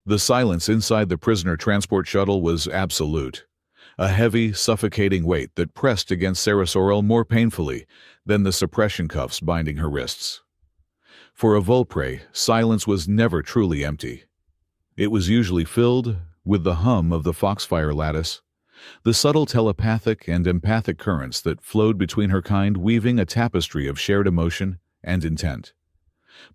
The silence inside the prisoner transport shuttle was absolute, a heavy, suffocating weight that pressed against Sarah Sorrell more painfully than the suppression cuffs binding her wrists. For a Vulpre, silence was never truly empty. It was usually filled with the hum of the foxfire lattice, the subtle telepathic and empathic currents that flowed between her kind, weaving a tapestry of shared emotion and intent.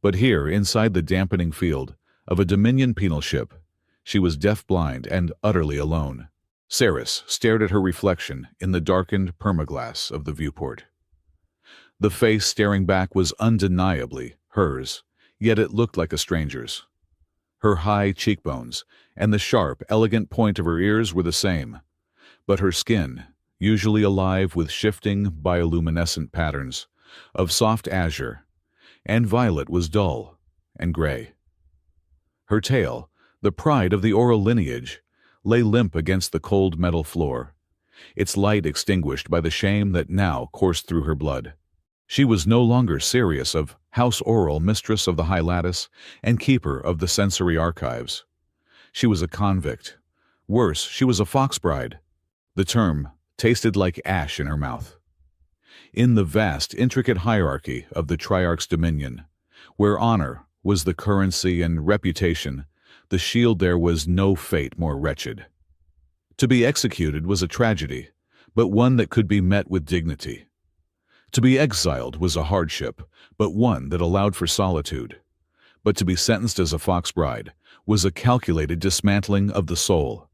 But here, inside the dampening field of a Dominion penal ship, she was deaf-blind and utterly alone. Saris stared at her reflection in the darkened permaglass of the viewport. The face staring back was undeniably hers, yet it looked like a stranger's. Her high cheekbones and the sharp, elegant point of her ears were the same, but her skin, usually alive with shifting bioluminescent patterns of soft azure and violet, was dull and gray. Her tail, the pride of the oral lineage, lay limp against the cold metal floor, its light extinguished by the shame that now coursed through her blood. She was no longer Sirius of House Oral, mistress of the high lattice and keeper of the sensory archives. She was a convict. Worse, she was a fox bride. The term tasted like ash in her mouth. In the vast, intricate hierarchy of the Triarch's dominion, where honor was the currency and reputation, the shield, there was no fate more wretched. To be executed was a tragedy, but one that could be met with dignity. To be exiled was a hardship, but one that allowed for solitude. But to be sentenced as a fox bride was a calculated dismantling of the soul.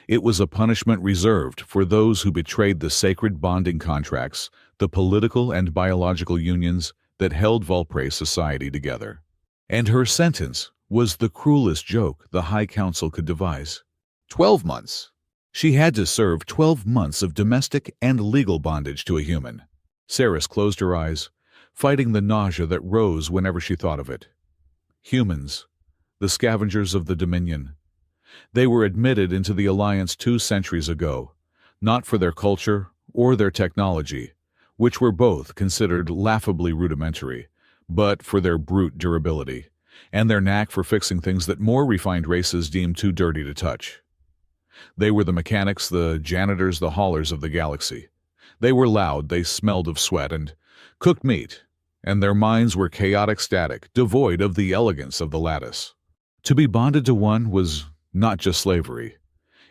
It was a punishment reserved for those who betrayed the sacred bonding contracts, the political and biological unions that held Vulpre society together. And her sentence was the cruelest joke the High Council could devise. 12 months. She had to serve 12 months of domestic and legal bondage to a human. Saris closed her eyes, fighting the nausea that rose whenever she thought of it. Humans, the scavengers of the Dominion. They were admitted into the Alliance 2 centuries ago, not for their culture or their technology, which were both considered laughably rudimentary, but for their brute durability, and their knack for fixing things that more refined races deemed too dirty to touch. They were the mechanics, the janitors, the haulers of the galaxy. They were loud, they smelled of sweat and cooked meat, and their minds were chaotic static, devoid of the elegance of the lattice. To be bonded to one was not just slavery.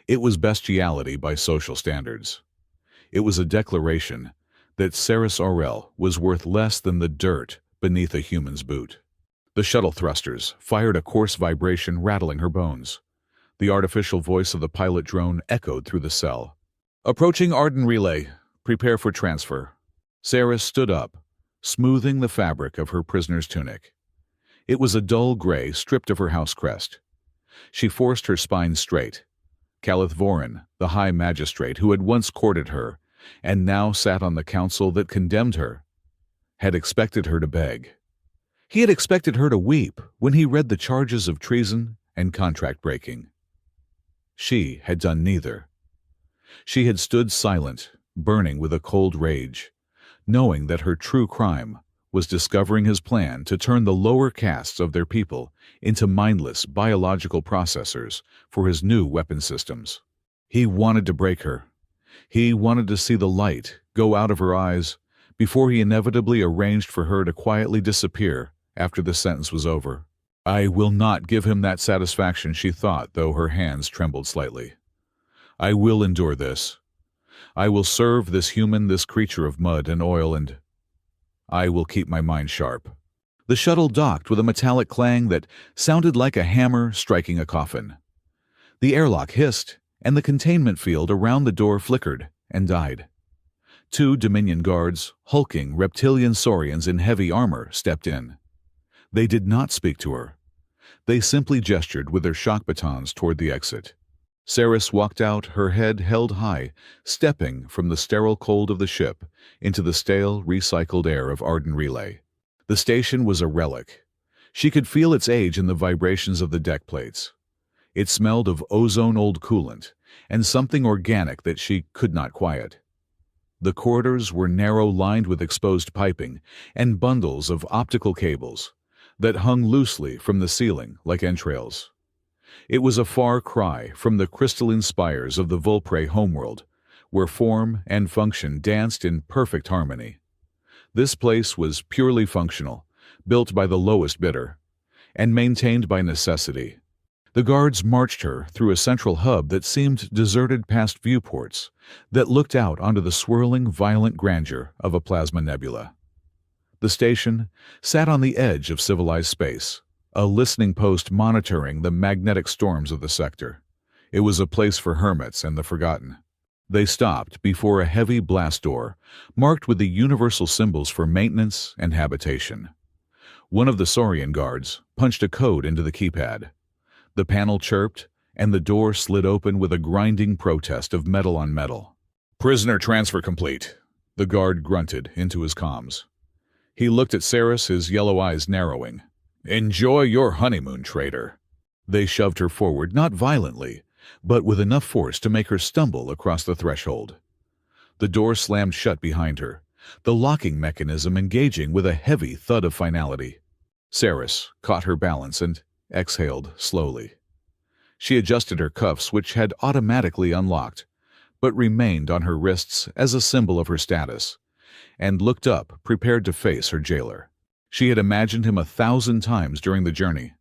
It was bestiality by social standards. It was a declaration that Saris Aurel was worth less than the dirt beneath a human's boot. The shuttle thrusters fired a coarse vibration, rattling her bones. The artificial voice of the pilot drone echoed through the cell. "Approaching Arden Relay. Prepare for transfer." Saris stood up, smoothing the fabric of her prisoner's tunic. It was a dull gray, stripped of her house crest. She forced her spine straight. Calith Vorin, the high magistrate who had once courted her and now sat on the council that condemned her, had expected her to beg. He had expected her to weep when he read the charges of treason and contract breaking. She had done neither. She had stood silent, burning with a cold rage, knowing that her true crime was discovering his plan to turn the lower castes of their people into mindless biological processors for his new weapon systems. He wanted to break her. He wanted to see the light go out of her eyes before he inevitably arranged for her to quietly disappear after the sentence was over. I will not give him that satisfaction, she thought, though her hands trembled slightly. I will endure this. I will serve this human, this creature of mud and oil, and I will keep my mind sharp. The shuttle docked with a metallic clang that sounded like a hammer striking a coffin. The airlock hissed, and the containment field around the door flickered and died. 2 Dominion guards, hulking reptilian saurians in heavy armor, stepped in. They did not speak to her. They simply gestured with their shock batons toward the exit. Saris walked out, her head held high, stepping from the sterile cold of the ship into the stale, recycled air of Arden Relay. The station was a relic. She could feel its age in the vibrations of the deck plates. It smelled of ozone-old coolant and something organic that she could not quiet. The corridors were narrow, lined with exposed piping and bundles of optical cables that hung loosely from the ceiling like entrails. It was a far cry from the crystalline spires of the Vulpre homeworld, where form and function danced in perfect harmony. This place was purely functional, built by the lowest bidder, and maintained by necessity. The guards marched her through a central hub that seemed deserted past viewports that looked out onto the swirling, violent grandeur of a plasma nebula. The station sat on the edge of civilized space, a listening post monitoring the magnetic storms of the sector. It was a place for hermits and the forgotten. They stopped before a heavy blast door, marked with the universal symbols for maintenance and habitation. One of the Saurian guards punched a code into the keypad. The panel chirped, and the door slid open with a grinding protest of metal on metal. "Prisoner transfer complete," the guard grunted into his comms. He looked at Saris, his yellow eyes narrowing. "Enjoy your honeymoon, traitor." They shoved her forward, not violently, but with enough force to make her stumble across the threshold. The door slammed shut behind her, the locking mechanism engaging with a heavy thud of finality. Saris caught her balance and exhaled slowly. She adjusted her cuffs, which had automatically unlocked, but remained on her wrists as a symbol of her status, and looked up, prepared to face her jailer. She had imagined him 1,000 times during the journey.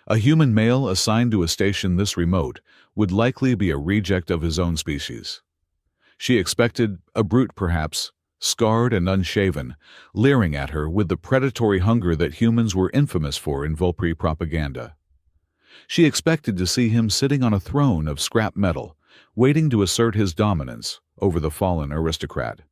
A human male assigned to a station this remote would likely be a reject of his own species. She expected a brute, perhaps, scarred and unshaven, leering at her with the predatory hunger that humans were infamous for in Vulpre propaganda. She expected to see him sitting on a throne of scrap metal, waiting to assert his dominance over the fallen aristocrat.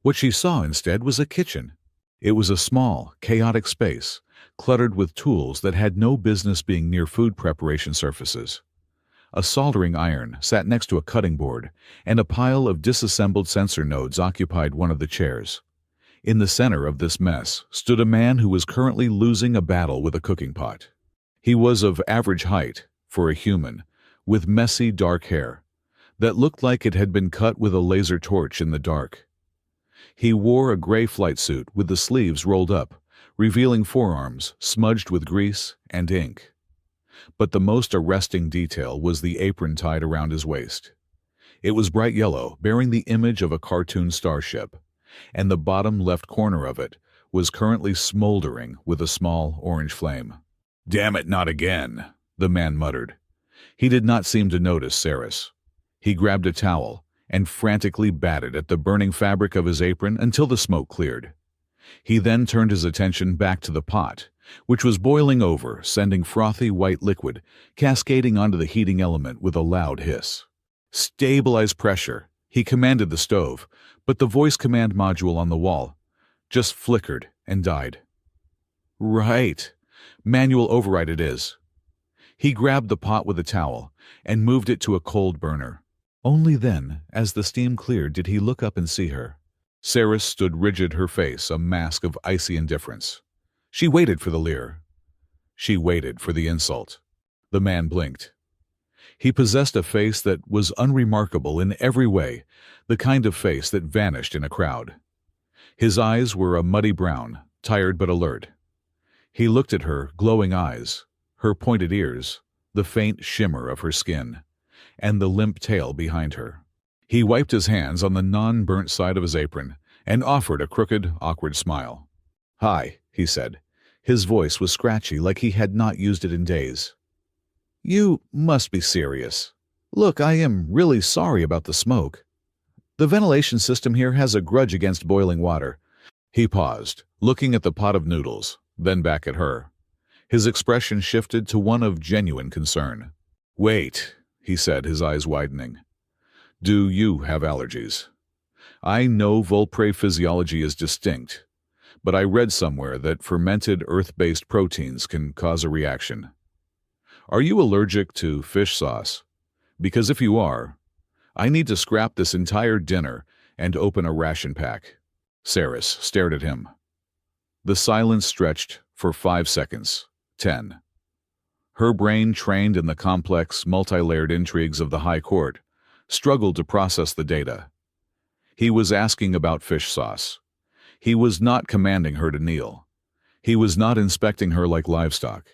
What she saw instead was a kitchen. It was a small, chaotic space, cluttered with tools that had no business being near food preparation surfaces. A soldering iron sat next to a cutting board, and a pile of disassembled sensor nodes occupied one of the chairs. In the center of this mess stood a man who was currently losing a battle with a cooking pot. He was of average height, for a human, with messy dark hair that looked like it had been cut with a laser torch in the dark. He wore a gray flight suit with the sleeves rolled up, revealing forearms smudged with grease and ink. But the most arresting detail was the apron tied around his waist. It was bright yellow, bearing the image of a cartoon starship, and the bottom left corner of it was currently smoldering with a small orange flame. "Damn it, not again," the man muttered. He did not seem to notice Saris. He grabbed a towel and frantically batted at the burning fabric of his apron until the smoke cleared. He then turned his attention back to the pot, which was boiling over, sending frothy white liquid cascading onto the heating element with a loud hiss. "Stabilize pressure," he commanded the stove, but the voice command module on the wall just flickered and died. "Right. Manual override it is." He grabbed the pot with a towel and moved it to a cold burner. Only then, as the steam cleared, did he look up and see her. Saris stood rigid, her face a mask of icy indifference. She waited for the leer. She waited for the insult. The man blinked. He possessed a face that was unremarkable in every way, the kind of face that vanished in a crowd. His eyes were a muddy brown, tired but alert. He looked at her glowing eyes, her pointed ears, the faint shimmer of her skin, and the limp tail behind her. He wiped his hands on the non-burnt side of his apron and offered a crooked, awkward smile. "Hi," he said. His voice was scratchy, like he had not used it in days. "You must be serious. Look, I am really sorry about the smoke. The ventilation system here has a grudge against boiling water." He paused, looking at the pot of noodles, then back at her. His expression shifted to one of genuine concern. "Wait," he said, his eyes widening. "Do you have allergies? I know Vulpre physiology is distinct, but I read somewhere that fermented earth-based proteins can cause a reaction. Are you allergic to fish sauce? Because if you are, I need to scrap this entire dinner and open a ration pack." Saris stared at him. The silence stretched for 5 seconds, 10. Her brain, trained in the complex, multi-layered intrigues of the High Court, struggled to process the data. He was asking about fish sauce. He was not commanding her to kneel. He was not inspecting her like livestock.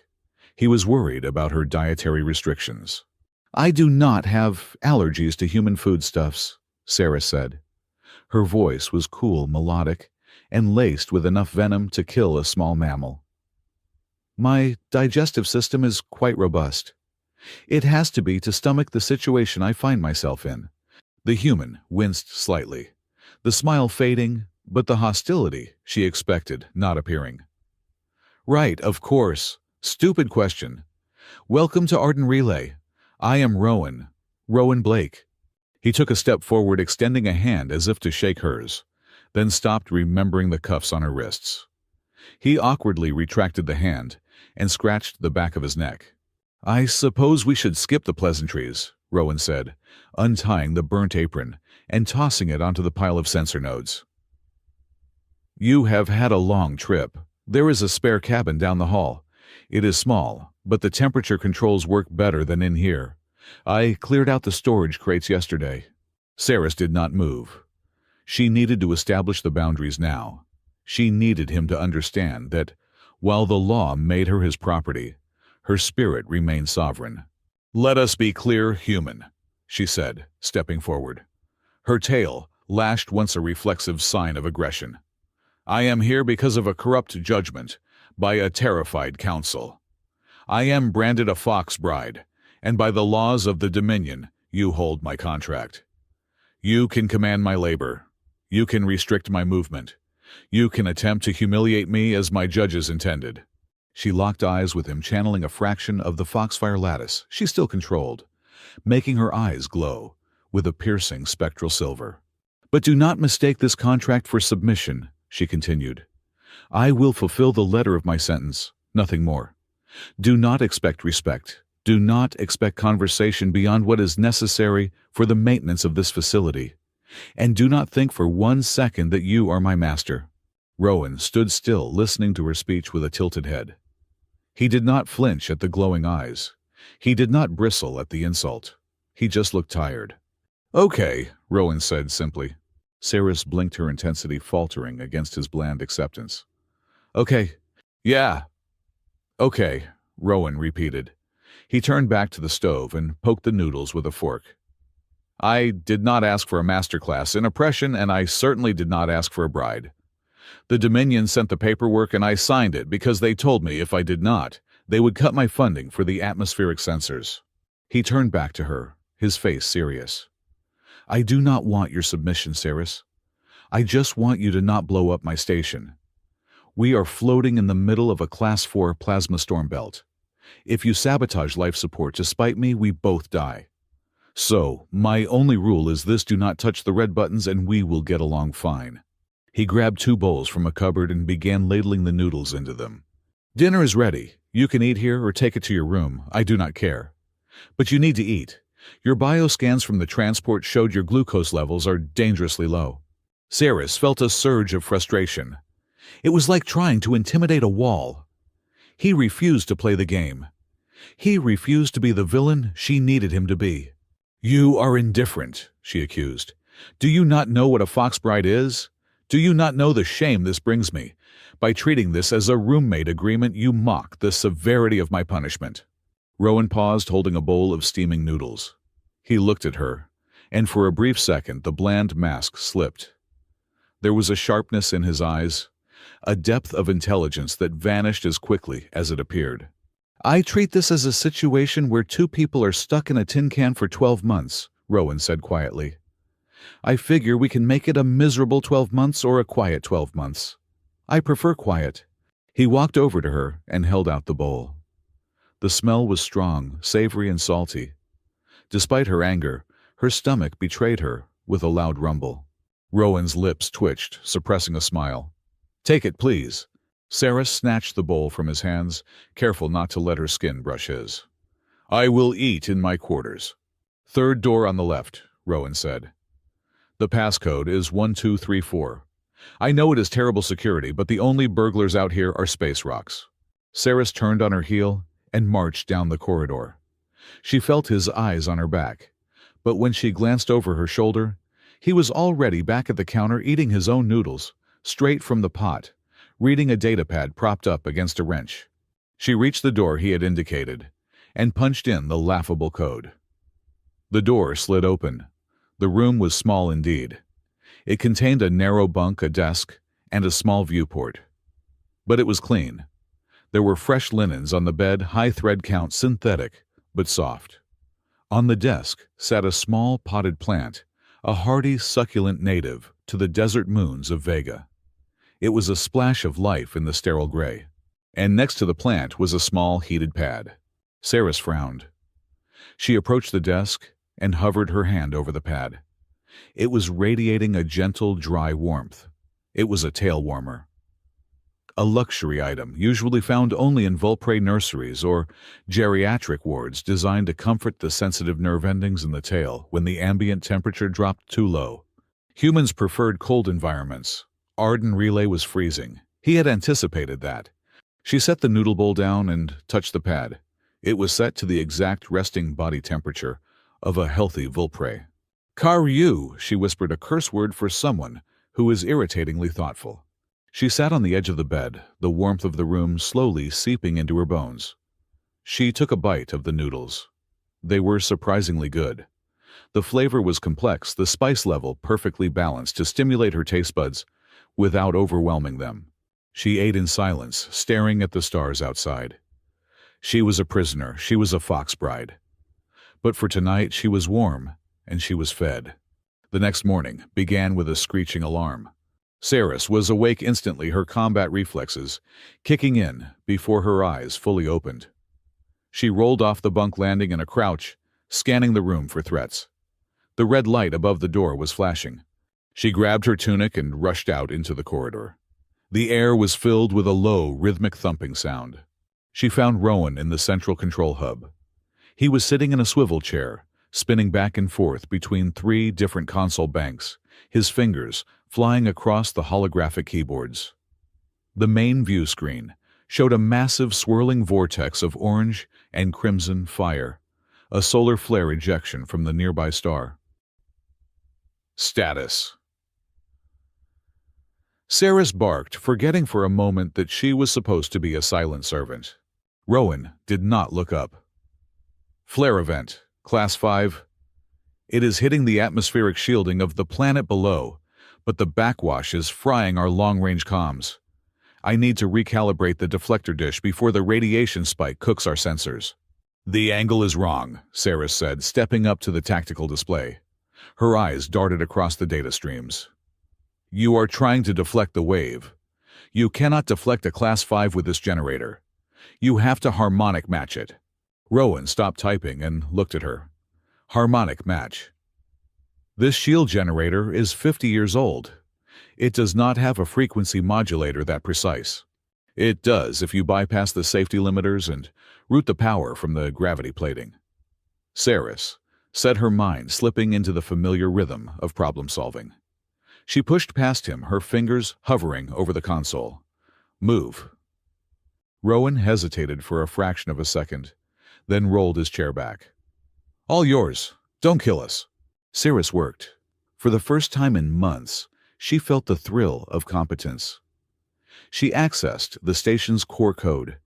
He was worried about her dietary restrictions. "I do not have allergies to human foodstuffs," Sarah said. Her voice was cool, melodic, and laced with enough venom to kill a small mammal. "My digestive system is quite robust. It has to be to stomach the situation I find myself in." The human winced slightly, the smile fading, but the hostility she expected not appearing. "Right, of course. Stupid question. Welcome to Arden Relay. I am Rowan Blake." He took a step forward, extending a hand as if to shake hers, then stopped, remembering the cuffs on her wrists. He awkwardly retracted the hand and scratched the back of his neck. "I suppose we should skip the pleasantries," Rowan said, untying the burnt apron and tossing it onto the pile of sensor nodes. "You have had a long trip. There is a spare cabin down the hall. It is small, but the temperature controls work better than in here. I cleared out the storage crates yesterday." Saris did not move. She needed to establish the boundaries now. She needed him to understand that, while the law made her his property, her spirit remained sovereign. "Let us be clear, human," she said, stepping forward. Her tail lashed once a reflexive sign of aggression. "I am here because of a corrupt judgment by a terrified council. I am branded a fox bride, and by the laws of the Dominion, you hold my contract. You can command my labor. You can restrict my movement. You can attempt to humiliate me as my judges intended." She locked eyes with him, channeling a fraction of the foxfire lattice she still controlled, making her eyes glow with a piercing spectral silver. "But do not mistake this contract for submission," she continued. "I will fulfill the letter of my sentence, nothing more. Do not expect respect. Do not expect conversation beyond what is necessary for the maintenance of this facility. And do not think for 1 second that you are my master." Rowan stood still, listening to her speech with a tilted head. He did not flinch at the glowing eyes. He did not bristle at the insult. He just looked tired. "Okay," Rowan said simply. Saris blinked, her intensity faltering against his bland acceptance. "Okay. Yeah. Okay," Rowan repeated. He turned back to the stove and poked the noodles with a fork. "I did not ask for a masterclass in oppression, and I certainly did not ask for a bride. The Dominion sent the paperwork and I signed it because they told me if I did not, they would cut my funding for the atmospheric sensors." He turned back to her, his face serious. "I do not want your submission, Saris. I just want you to not blow up my station. We are floating in the middle of a Class 4 plasma storm belt. If you sabotage life support to spite me, we both die. So, my only rule is this: do not touch the red buttons and we will get along fine." He grabbed 2 bowls from a cupboard and began ladling the noodles into them. "Dinner is ready. You can eat here or take it to your room. I do not care. But you need to eat. Your bioscans from the transport showed your glucose levels are dangerously low." Saris felt a surge of frustration. It was like trying to intimidate a wall. He refused to play the game. He refused to be the villain she needed him to be. "You are indifferent," she accused. "Do you not know what a fox bride is? Do you not know the shame this brings me? By treating this as a roommate agreement, you mock the severity of my punishment." Rowan paused, holding a bowl of steaming noodles. He looked at her, and for a brief second the bland mask slipped. There was a sharpness in his eyes, a depth of intelligence that vanished as quickly as it appeared. "I treat this as a situation where 2 people are stuck in a tin can for 12 months, Rowan said quietly. "I figure we can make it a miserable 12 months or a quiet 12 months. I prefer quiet." He walked over to her and held out the bowl. The smell was strong, savory and salty. Despite her anger, her stomach betrayed her with a loud rumble. Rowan's lips twitched, suppressing a smile. "Take it, please." Sarah snatched the bowl from his hands, careful not to let her skin brush his. "I will eat in my quarters." "Third door on the left," Rowan said. "The passcode is 1234. I know it is terrible security, but the only burglars out here are space rocks." Saris turned on her heel and marched down the corridor. She felt his eyes on her back, but when she glanced over her shoulder, he was already back at the counter eating his own noodles, straight from the pot, reading a datapad propped up against a wrench. She reached the door he had indicated and punched in the laughable code. The door slid open. The room was small indeed. It contained a narrow bunk, a desk, and a small viewport. But it was clean. There were fresh linens on the bed, high thread count, synthetic, but soft. On the desk sat a small potted plant, a hardy, succulent native to the desert moons of Vega. It was a splash of life in the sterile gray. And next to the plant was a small, heated pad. Saris frowned. She approached the desk and hovered her hand over the pad. It was radiating a gentle, dry warmth. It was a tail warmer. A luxury item usually found only in Vulpre nurseries or geriatric wards designed to comfort the sensitive nerve endings in the tail when the ambient temperature dropped too low. Humans preferred cold environments. Arden Relay was freezing. He had anticipated that. She set the noodle bowl down and touched the pad. It was set to the exact resting body temperature of a healthy Vulpre. "Karyu," she whispered, a curse word for someone who was irritatingly thoughtful. She sat on the edge of the bed, the warmth of the room slowly seeping into her bones. She took a bite of the noodles. They were surprisingly good. The flavor was complex, the spice level perfectly balanced to stimulate her taste buds without overwhelming them. She ate in silence, staring at the stars outside. She was a prisoner, she was a fox bride. But for tonight she was warm, and she was fed. The next morning began with a screeching alarm. Saris was awake instantly, her combat reflexes kicking in before her eyes fully opened. She rolled off the bunk landing in a crouch, scanning the room for threats. The red light above the door was flashing. She grabbed her tunic and rushed out into the corridor. The air was filled with a low, rhythmic thumping sound. She found Rowan in the central control hub. He was sitting in a swivel chair, spinning back and forth between 3 different console banks, his fingers flying across the holographic keyboards. The main view screen showed a massive swirling vortex of orange and crimson fire, a solar flare ejection from the nearby star. Status. Saris barked, forgetting for a moment that she was supposed to be a silent servant. Rowan did not look up. Flare event, Class 5. It is hitting the atmospheric shielding of the planet below, but the backwash is frying our long-range comms. I need to recalibrate the deflector dish before the radiation spike cooks our sensors. The angle is wrong, Saris said, stepping up to the tactical display. Her eyes darted across the data streams. You are trying to deflect the wave. You cannot deflect a Class 5 with this generator. You have to harmonic match it. Rowan stopped typing and looked at her. Harmonic match. This shield generator is 50 years old. It does not have a frequency modulator that precise. It does if you bypass the safety limiters and route the power from the gravity plating. Saris set her mind slipping into the familiar rhythm of problem solving. She pushed past him, her fingers hovering over the console. Move. Rowan hesitated for a fraction of a second, then rolled his chair back. All yours. Don't kill us. Saris worked. For the first time in months, she felt the thrill of competence. She accessed the station's core code.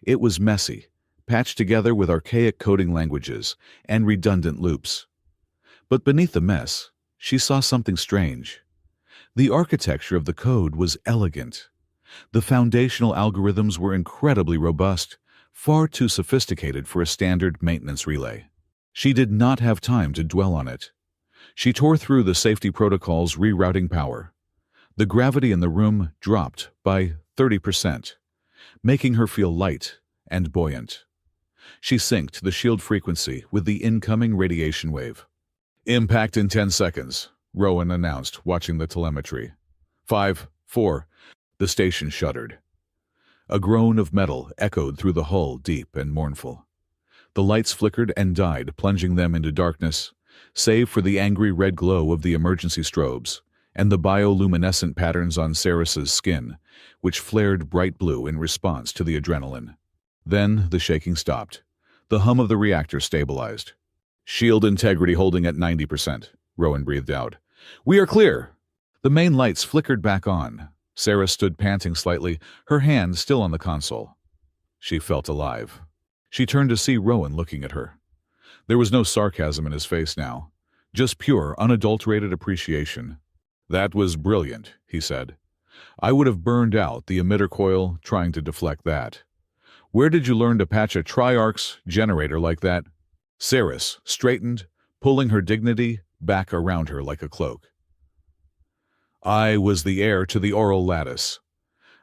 It was messy, patched together with archaic coding languages and redundant loops. But beneath the mess, she saw something strange. The architecture of the code was elegant. The foundational algorithms were incredibly robust, far too sophisticated for a standard maintenance relay. She did not have time to dwell on it. She tore through the safety protocols, rerouting power. The gravity in the room dropped by 30%, making her feel light and buoyant. She synced the shield frequency with the incoming radiation wave. Impact in 10 seconds, Rowan announced, watching the telemetry. 5, 4, the station shuddered. A groan of metal echoed through the hull, deep and mournful. The lights flickered and died, plunging them into darkness, save for the angry red glow of the emergency strobes and the bioluminescent patterns on Saris's skin, which flared bright blue in response to the adrenaline. Then the shaking stopped. The hum of the reactor stabilized. Shield integrity holding at 90%, Rowan breathed out. We are clear. The main lights flickered back on. Saris stood panting slightly, her hand still on the console. She felt alive. She turned to see Rowan looking at her. There was no sarcasm in his face now, just pure, unadulterated appreciation. "That was brilliant," he said. "I would have burned out the emitter coil trying to deflect that. Where did you learn to patch a Triarch's generator like that?" Saris straightened, pulling her dignity back around her like a cloak. "I was the heir to the oral lattice.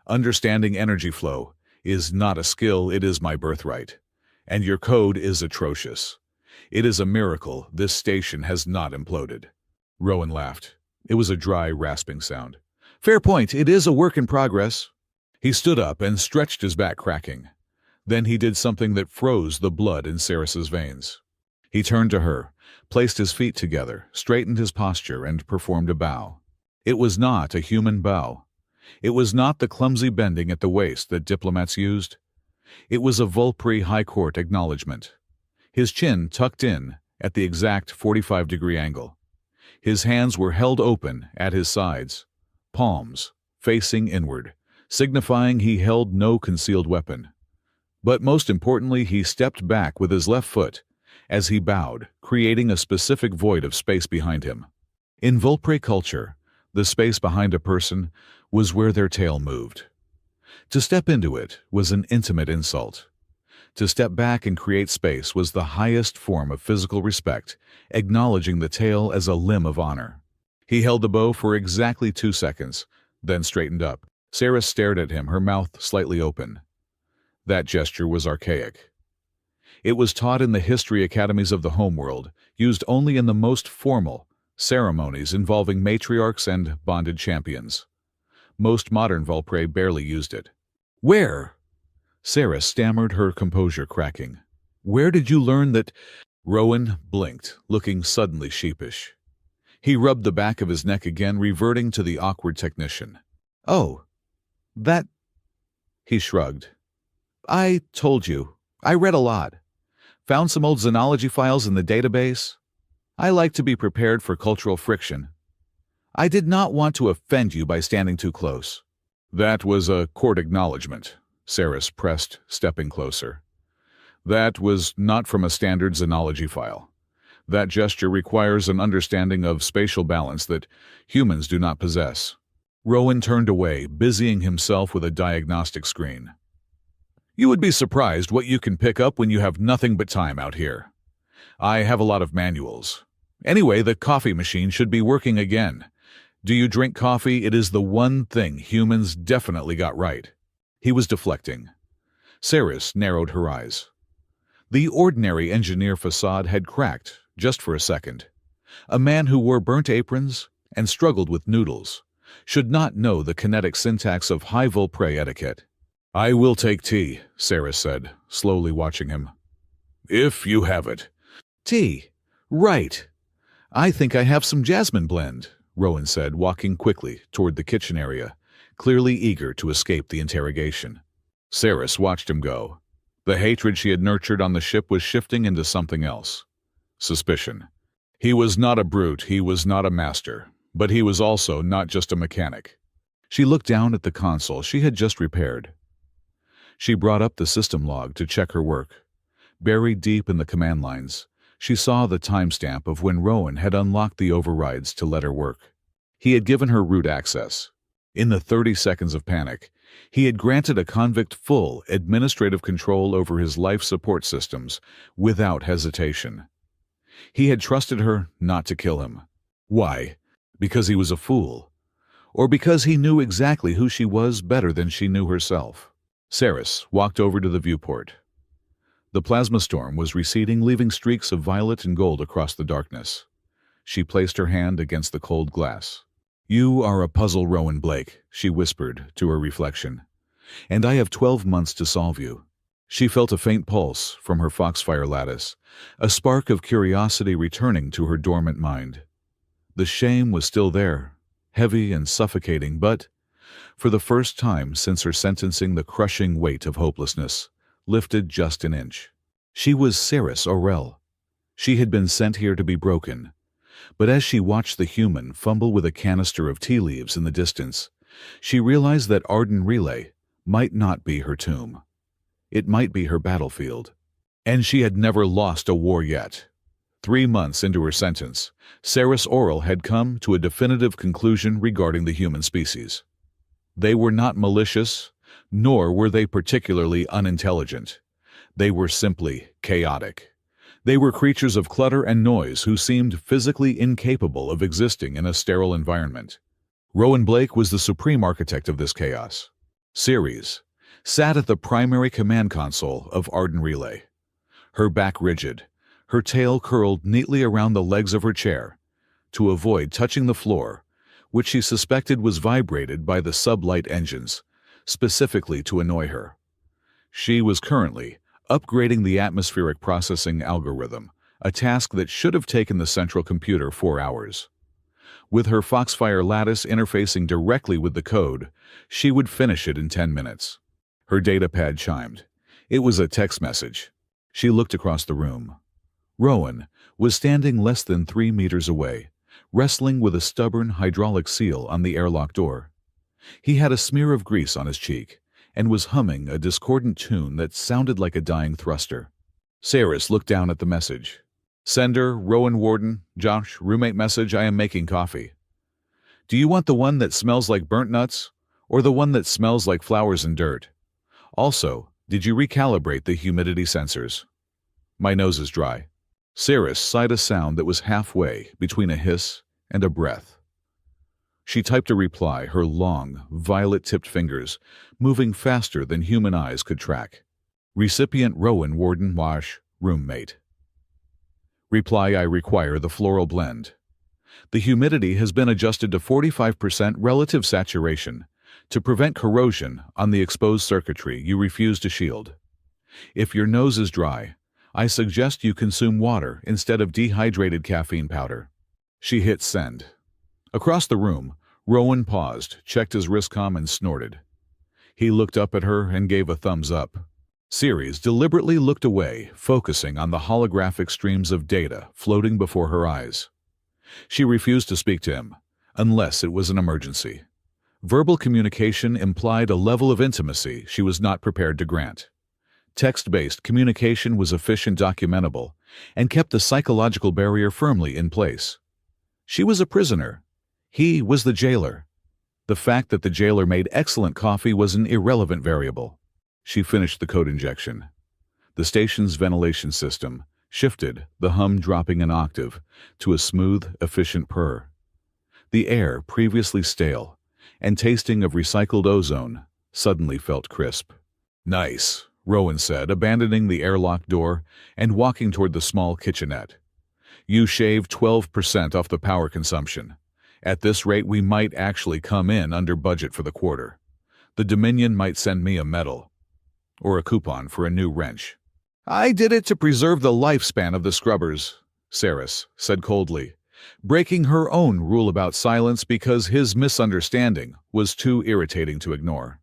Understanding energy flow is not a skill, it is my birthright. And your code is atrocious. It is a miracle this station has not imploded." Rowan laughed. It was a dry, rasping sound. "Fair point, it is a work in progress." He stood up and stretched his back, cracking. Then he did something that froze the blood in Saris's veins. He turned to her, placed his feet together, straightened his posture, and performed a bow. It was not a human bow. It was not the clumsy bending at the waist that diplomats used. It was a Vulpri High Court acknowledgement. His chin tucked in at the exact 45-degree angle. His hands were held open at his sides, palms facing inward, signifying he held no concealed weapon. But most importantly, he stepped back with his left foot as he bowed, creating a specific void of space behind him. In Vulpri culture, the space behind a person was where their tail moved. To step into it was an intimate insult. To step back and create space was the highest form of physical respect, acknowledging the tail as a limb of honor. He held the bow for exactly 2 seconds, then straightened up. Saris stared at him, her mouth slightly open. That gesture was archaic. It was taught in the history academies of the homeworld, used only in the most formal ceremonies involving matriarchs and bonded champions. Most modern Vulpri barely used it. "Where?" Saris stammered, her composure cracking. "Where did you learn that—" Rowan blinked, looking suddenly sheepish. He rubbed the back of his neck again, reverting to the awkward technician. "Oh, that—" He shrugged. "I told you. I read a lot. Found some old xenology files in the database. I like to be prepared for cultural friction. I did not want to offend you by standing too close." "That was a court acknowledgement," Saris pressed, stepping closer. "That was not from a standard xenology file. That gesture requires an understanding of spatial balance that humans do not possess." Rowan turned away, busying himself with a diagnostic screen. "You would be surprised what you can pick up when you have nothing but time out here. I have a lot of manuals. Anyway, the coffee machine should be working again. Do you drink coffee? It is the one thing humans definitely got right." He was deflecting. Saris narrowed her eyes. The ordinary engineer facade had cracked just for a second. A man who wore burnt aprons and struggled with noodles should not know the kinetic syntax of high Vulpri etiquette. "I will take tea," Saris said, slowly watching him. "If you have it." "Tea? Right. I think I have some jasmine blend," Rowan said, walking quickly toward the kitchen area, clearly eager to escape the interrogation. Saris watched him go. The hatred she had nurtured on the ship was shifting into something else. Suspicion. He was not a brute, he was not a master, but he was also not just a mechanic. She looked down at the console she had just repaired. She brought up the system log to check her work. Buried deep in the command lines, she saw the timestamp of when Rowan had unlocked the overrides to let her work. He had given her root access. In the 30 seconds of panic, he had granted a convict full administrative control over his life support systems without hesitation. He had trusted her not to kill him. Why? Because he was a fool? Or because he knew exactly who she was better than she knew herself? Saris walked over to the viewport. The plasma storm was receding, leaving streaks of violet and gold across the darkness. She placed her hand against the cold glass. "You are a puzzle, Rowan Blake," she whispered to her reflection, "and I have 12 months to solve you." She felt a faint pulse from her foxfire lattice, a spark of curiosity returning to her dormant mind. The shame was still there, heavy and suffocating, but, for the first time since her sentencing, the crushing weight of hopelessness lifted just an inch. She was Saris Orell. She had been sent here to be broken. But as she watched the human fumble with a canister of tea leaves in the distance, she realized that Arden Relay might not be her tomb. It might be her battlefield. And she had never lost a war yet. 3 months into her sentence, Saris Oral had come to a definitive conclusion regarding the human species. They were not malicious, nor were they particularly unintelligent. They were simply chaotic. They were creatures of clutter and noise who seemed physically incapable of existing in a sterile environment. Rowan Blake was the supreme architect of this chaos. Ceres sat at the primary command console of Arden Relay. Her back rigid, her tail curled neatly around the legs of her chair, to avoid touching the floor, which she suspected was vibrated by the sublight engines, specifically to annoy her. She was currently upgrading the atmospheric processing algorithm, a task that should have taken the central computer 4 hours. With her Foxfire lattice interfacing directly with the code, she would finish it in 10 minutes. Her datapad chimed. It was a text message. She looked across the room. Rowan was standing less than 3 meters away, wrestling with a stubborn hydraulic seal on the airlock door. He had a smear of grease on his cheek and was humming a discordant tune that sounded like a dying thruster. Saris looked down at the message. Sender, Rowan Warden, Josh, roommate message, I am making coffee. Do you want the one that smells like burnt nuts, or the one that smells like flowers and dirt? Also, did you recalibrate the humidity sensors? My nose is dry. Saris sighed a sound that was halfway between a hiss and a breath. She typed a reply, her long, violet-tipped fingers moving faster than human eyes could track. Recipient Rowan Warden Wash, roommate. Reply, I require the floral blend. The humidity has been adjusted to 45% relative saturation to prevent corrosion on the exposed circuitry you refuse to shield. If your nose is dry, I suggest you consume water instead of dehydrated caffeine powder. She hit send. Across the room, Rowan paused, checked his wristcom, and snorted. He looked up at her and gave a thumbs up. Ceres deliberately looked away, focusing on the holographic streams of data floating before her eyes. She refused to speak to him, unless it was an emergency. Verbal communication implied a level of intimacy she was not prepared to grant. Text-based communication was efficient, documentable, and kept the psychological barrier firmly in place. She was a prisoner. He was the jailer. The fact that the jailer made excellent coffee was an irrelevant variable. She finished the code injection. The station's ventilation system shifted, the hum dropping an octave to a smooth, efficient purr. The air, previously stale and tasting of recycled ozone, suddenly felt crisp. Nice, Rowan said, abandoning the airlock door and walking toward the small kitchenette. You shaved 12% off the power consumption. At this rate, we might actually come in under budget for the quarter. The Dominion might send me a medal. Or a coupon for a new wrench. I did it to preserve the lifespan of the scrubbers, Saris said coldly, breaking her own rule about silence because his misunderstanding was too irritating to ignore.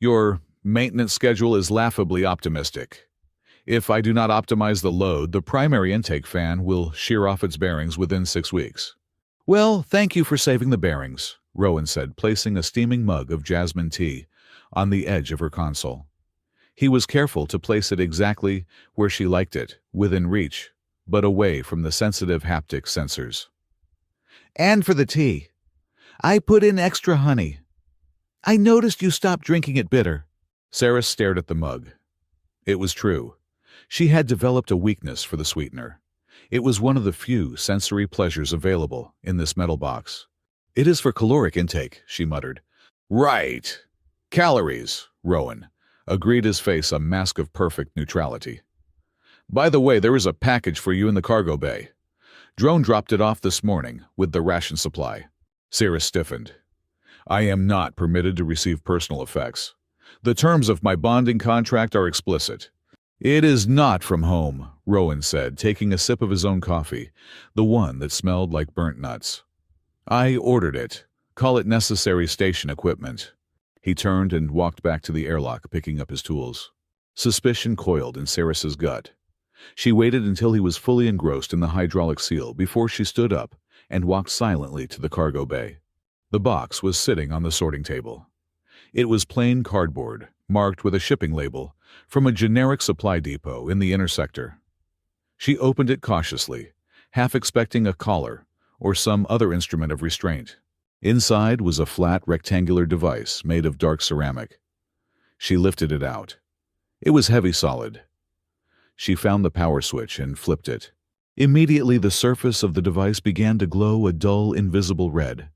Your maintenance schedule is laughably optimistic. If I do not optimize the load, the primary intake fan will shear off its bearings within 6 weeks. Well, thank you for saving the bearings, Rowan said, placing a steaming mug of jasmine tea on the edge of her console. He was careful to place it exactly where she liked it, within reach, but away from the sensitive haptic sensors. And for the tea, I put in extra honey. I noticed you stopped drinking it bitter. Saris stared at the mug. It was true. She had developed a weakness for the sweetener. It was one of the few sensory pleasures available in this metal box. It is for caloric intake, she muttered. Right. Calories, Rowan agreed, his face a mask of perfect neutrality. By the way, there is a package for you in the cargo bay. Drone dropped it off this morning with the ration supply. Saris stiffened. I am not permitted to receive personal effects. The terms of my bonding contract are explicit. It is not from home, Rowan said, taking a sip of his own coffee, the one that smelled like burnt nuts. I ordered it. Call it necessary station equipment. He turned and walked back to the airlock, picking up his tools. Suspicion coiled in Saris's gut. She waited until he was fully engrossed in the hydraulic seal before she stood up and walked silently to the cargo bay. The box was sitting on the sorting table. It was plain cardboard, marked with a shipping label, from a generic supply depot in the inner sector. She opened it cautiously, half expecting a collar or some other instrument of restraint. Inside was a flat, rectangular device made of dark ceramic. She lifted it out. It was heavy solid. She found the power switch and flipped it. Immediately, the surface of the device began to glow a dull, invisible red.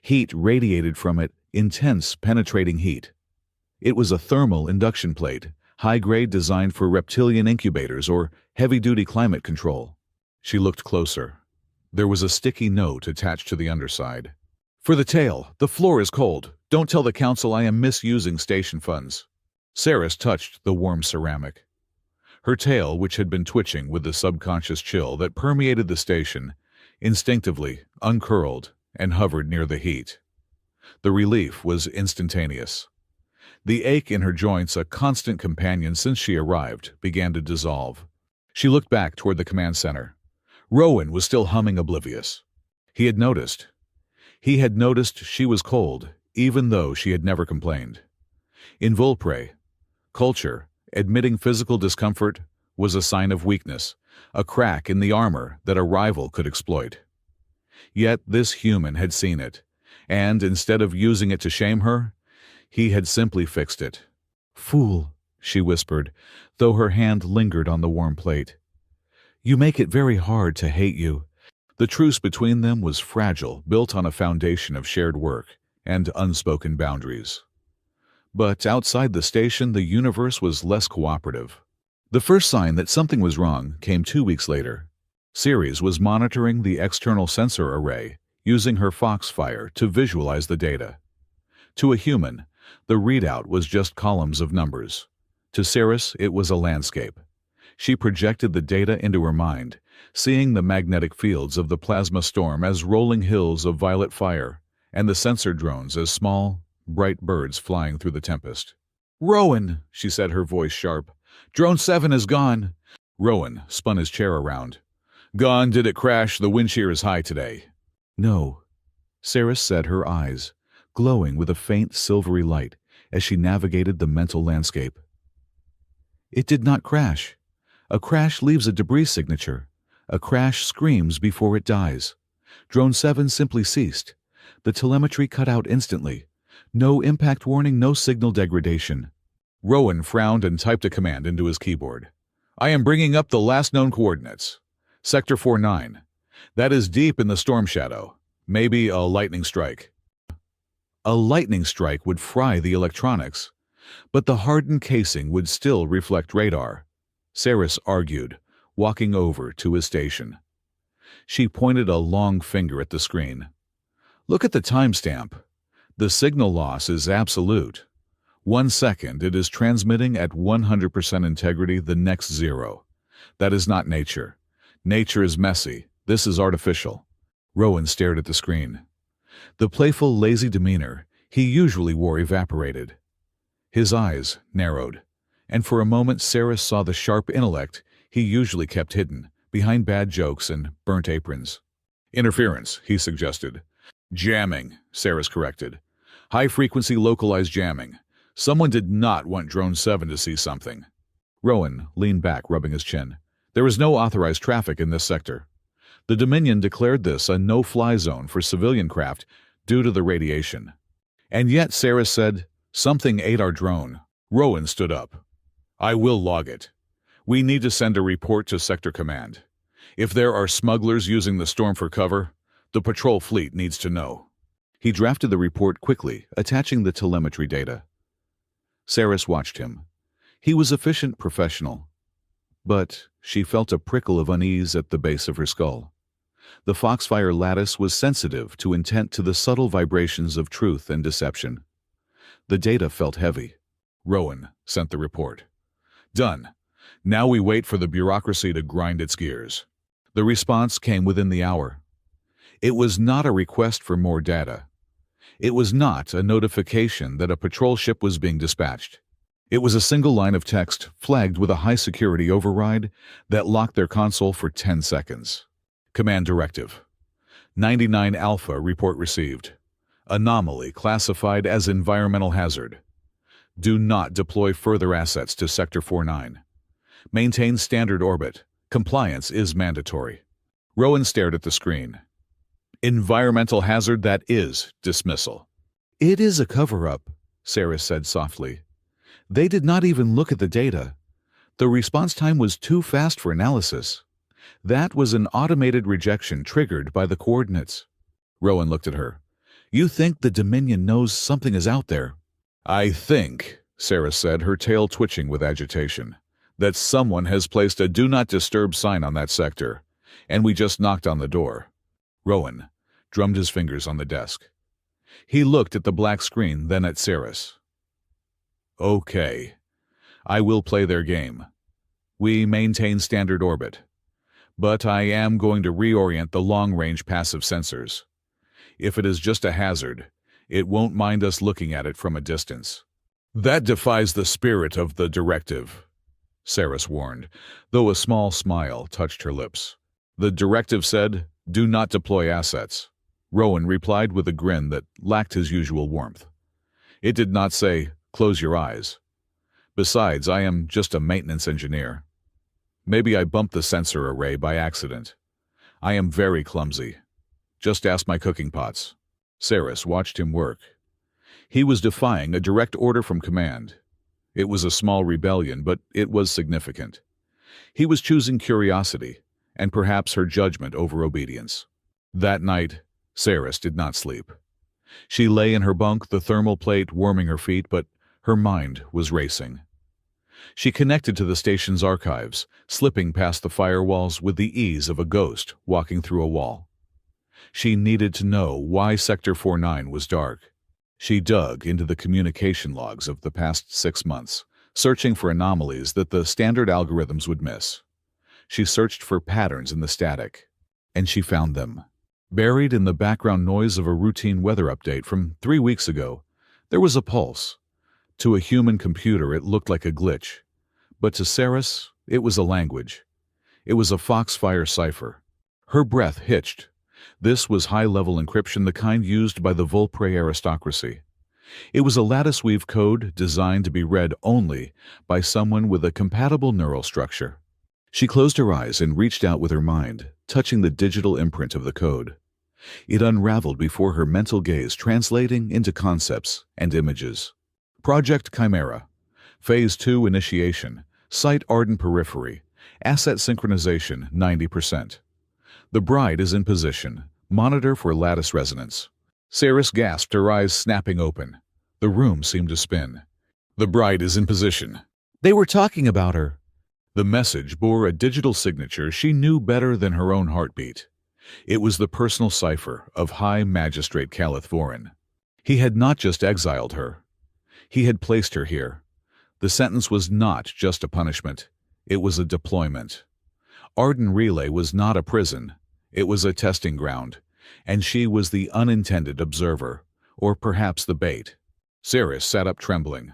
Heat radiated from it, intense, penetrating heat. It was a thermal induction plate, high-grade, designed for reptilian incubators or heavy-duty climate control. She looked closer. There was a sticky note attached to the underside. "For the tail, the floor is cold. Don't tell the council I am misusing station funds." Saris touched the warm ceramic. Her tail, which had been twitching with the subconscious chill that permeated the station, instinctively uncurled and hovered near the heat. The relief was instantaneous. The ache in her joints, a constant companion since she arrived, began to dissolve. She looked back toward the command center. Rowan was still humming, oblivious. He had noticed. She was cold, even though she had never complained. In Volpre, culture, admitting physical discomfort, was a sign of weakness, a crack in the armor that a rival could exploit. Yet this human had seen it, and instead of using it to shame her, he had simply fixed it. "Fool," she whispered, though her hand lingered on the warm plate. "You make it very hard to hate you." The truce between them was fragile, built on a foundation of shared work and unspoken boundaries. But outside the station, the universe was less cooperative. The first sign that something was wrong came 2 weeks later. Ceres was monitoring the external sensor array, using her Foxfire to visualize the data. To a human, the readout was just columns of numbers. To Ceres, it was a landscape. She projected the data into her mind, seeing the magnetic fields of the plasma storm as rolling hills of violet fire, and the sensor drones as small, bright birds flying through the tempest. "Rowan," she said, her voice sharp. "Drone 7 is gone." Rowan spun his chair around. "Gone? Did it crash? The wind shear is high today." "No," Ceres said, her eyes glowing with a faint silvery light as she navigated the mental landscape. "It did not crash. A crash leaves a debris signature. A crash screams before it dies. Drone 7 simply ceased. The telemetry cut out instantly. No impact warning, no signal degradation." Rowan frowned and typed a command into his keyboard. "I am bringing up the last known coordinates. Sector 49. That is deep in the storm shadow. Maybe a lightning strike." A lightning strike would fry the electronics, but the hardened casing would still reflect radar, Ceres argued, walking over to his station. She pointed a long finger at the screen. "Look at the timestamp. The signal loss is absolute. 1 second it is transmitting at 100% integrity, the next 0. That is not nature. Nature is messy. This is artificial." Rowan stared at the screen. The playful, lazy demeanor he usually wore evaporated. His eyes narrowed, and for a moment Ceres saw the sharp intellect he usually kept hidden behind bad jokes and burnt aprons. "Interference," he suggested. "Jamming," Ceres corrected. "High-frequency localized jamming. Someone did not want Drone 7 to see something." Rowan leaned back, rubbing his chin. "There is no authorized traffic in this sector. The Dominion declared this a no-fly zone for civilian craft due to the radiation." And yet, Ceres said, "Something ate our drone." Rowan stood up. "I will log it. We need to send a report to Sector Command. If there are smugglers using the storm for cover, the patrol fleet needs to know." He drafted the report quickly, attaching the telemetry data. Ceres watched him. He was efficient, professional. But she felt a prickle of unease at the base of her skull. The Foxfire lattice was sensitive to intent, to the subtle vibrations of truth and deception. The data felt heavy. Rowan sent the report. "Done. Now we wait for the bureaucracy to grind its gears." The response came within the hour. It was not a request for more data. It was not a notification that a patrol ship was being dispatched. It was a single line of text flagged with a high-security override that locked their console for 10 seconds. Command directive. 99 Alpha report received. Anomaly classified as environmental hazard. Do not deploy further assets to Sector 49. Maintain standard orbit. Compliance is mandatory. Rowan stared at the screen. Environmental hazard, that is dismissal. It is a cover-up, Sarah said softly. They did not even look at the data. The response time was too fast for analysis. That was an automated rejection triggered by the coordinates. Rowan looked at her. You think the Dominion knows something is out there? I think, Sarah said, her tail twitching with agitation, that someone has placed a Do Not Disturb sign on that sector, and we just knocked on the door. Rowan drummed his fingers on the desk. He looked at the black screen, then at Saris. Okay. I will play their game. We maintain standard orbit. But I am going to reorient the long-range passive sensors. If it is just a hazard, it won't mind us looking at it from a distance. That defies the spirit of the directive, Saris warned, though a small smile touched her lips. The directive said, do not deploy assets. Rowan replied with a grin that lacked his usual warmth. It did not say, close your eyes. Besides, I am just a maintenance engineer. Maybe I bumped the sensor array by accident. I am very clumsy. Just ask my cooking pots. Saris watched him work. He was defying a direct order from command. It was a small rebellion, but it was significant. He was choosing curiosity, and perhaps her judgment over obedience. That night, Saris did not sleep. She lay in her bunk, the thermal plate warming her feet, but her mind was racing. She connected to the station's archives, slipping past the firewalls with the ease of a ghost walking through a wall. She needed to know why Sector 49 was dark. She dug into the communication logs of the past 6 months, searching for anomalies that the standard algorithms would miss. She searched for patterns in the static, and she found them. Buried in the background noise of a routine weather update from 3 weeks ago, there was a pulse. To a human computer, it looked like a glitch. But to Saris, it was a language. It was a Foxfire cipher. Her breath hitched. This was high-level encryption, the kind used by the Volpre aristocracy. It was a lattice-weave code designed to be read only by someone with a compatible neural structure. She closed her eyes and reached out with her mind, touching the digital imprint of the code. It unraveled before her mental gaze, translating into concepts and images. Project Chimera. Phase 2 initiation. Site Arden Periphery. Asset synchronization 90%. The bride is in position. Monitor for lattice resonance. Saris gasped, her eyes snapping open. The room seemed to spin. The bride is in position. They were talking about her. The message bore a digital signature she knew better than her own heartbeat. It was the personal cipher of High Magistrate Calith Vorin. He had not just exiled her. He had placed her here. The sentence was not just a punishment. It was a deployment. Arden Relay was not a prison. It was a testing ground, and she was the unintended observer, or perhaps the bait. Saris sat up trembling.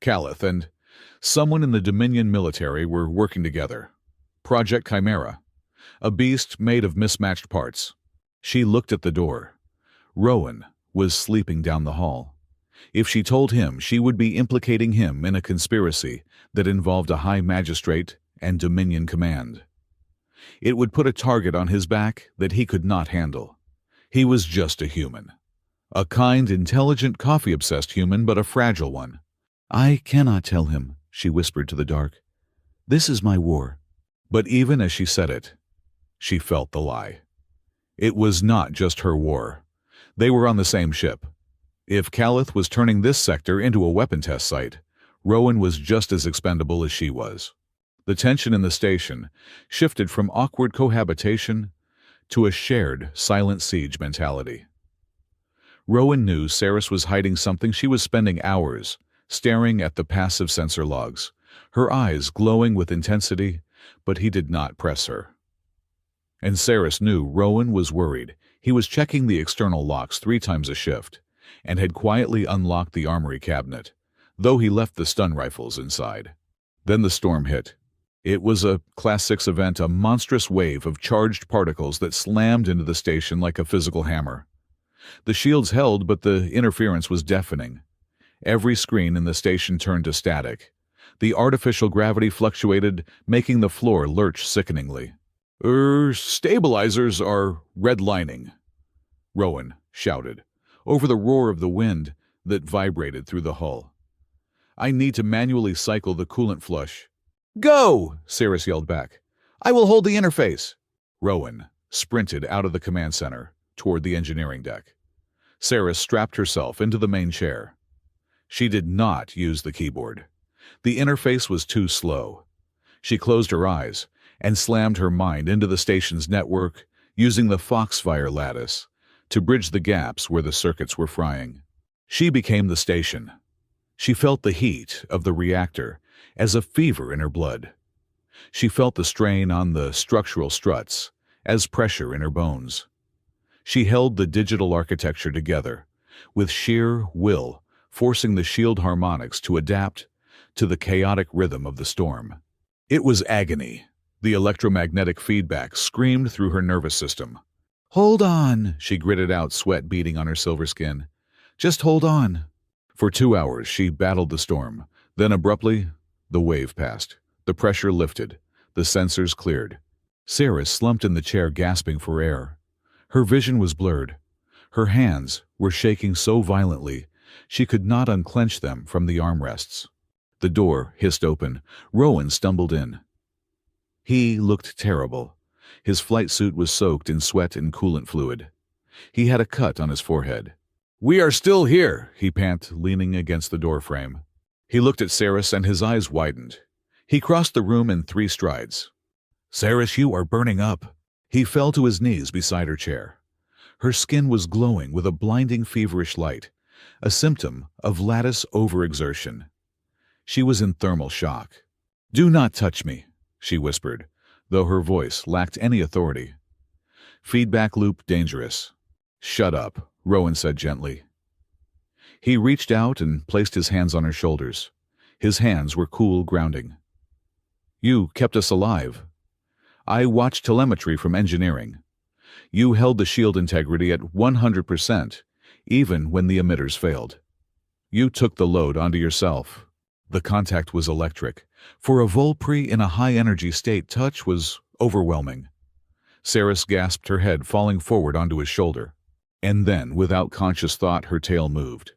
Calith and someone in the Dominion military were working together. Project Chimera. A beast made of mismatched parts. She looked at the door. Rowan was sleeping down the hall. If she told him, she would be implicating him in a conspiracy that involved a high magistrate and Dominion command. It would put a target on his back that he could not handle. He was just a human. A kind, intelligent, coffee-obsessed human, but a fragile one. I cannot tell him, she whispered to the dark. This is my war. But even as she said it, she felt the lie. It was not just her war. They were on the same ship. If Calith was turning this sector into a weapon test site, Rowan was just as expendable as she was. The tension in the station shifted from awkward cohabitation to a shared, silent siege mentality. Rowan knew Saris was hiding something. She was spending hours staring at the passive sensor logs, her eyes glowing with intensity, but he did not press her. And Saris knew Rowan was worried. He was checking the external locks 3 times a shift, and had quietly unlocked the armory cabinet, though he left the stun rifles inside. Then the storm hit. It was a Class 6 event, a monstrous wave of charged particles that slammed into the station like a physical hammer. The shields held, but the interference was deafening. Every screen in the station turned to static. The artificial gravity fluctuated, making the floor lurch sickeningly. Stabilizers are redlining," Rowan shouted, over the roar of the wind that vibrated through the hull. "I need to manually cycle the coolant flush." "Go!" Cirrus yelled back. "I will hold the interface." Rowan sprinted out of the command center toward the engineering deck. Cirrus strapped herself into the main chair. She did not use the keyboard. The interface was too slow. She closed her eyes and slammed her mind into the station's network, using the Foxfire lattice to bridge the gaps where the circuits were frying. She became the station. She felt the heat of the reactor as a fever in her blood. She felt the strain on the structural struts as pressure in her bones. She held the digital architecture together, with sheer will forcing the shield harmonics to adapt to the chaotic rhythm of the storm. It was agony. The electromagnetic feedback screamed through her nervous system. "Hold on," she gritted out, sweat beading on her silver skin. "Just hold on." For 2 hours she battled the storm. Then abruptly, the wave passed. The pressure lifted. The sensors cleared. Cirrus slumped in the chair, gasping for air. Her vision was blurred. Her hands were shaking so violently she could not unclench them from the armrests. The door hissed open. Rowan stumbled in. He looked terrible. His flight suit was soaked in sweat and coolant fluid. He had a cut on his forehead. "We are still here," he panted, leaning against the door frame. He looked at Cirrus and his eyes widened. He crossed the room in 3 strides. "Cirrus, you are burning up." He fell to his knees beside her chair. Her skin was glowing with a blinding feverish light, a symptom of lattice overexertion. She was in thermal shock. "Do not touch me," she whispered, though her voice lacked any authority. "Feedback loop dangerous." "Shut up," Rowan said gently. He reached out and placed his hands on her shoulders. His hands were cool, grounding. "You kept us alive. I watched telemetry from engineering. You held the shield integrity at 100%, even when the emitters failed. You took the load onto yourself." The contact was electric. For a Volpri in a high-energy state, touch was overwhelming. Cirrus gasped, her head falling forward onto his shoulder. And then, without conscious thought, her tail moved.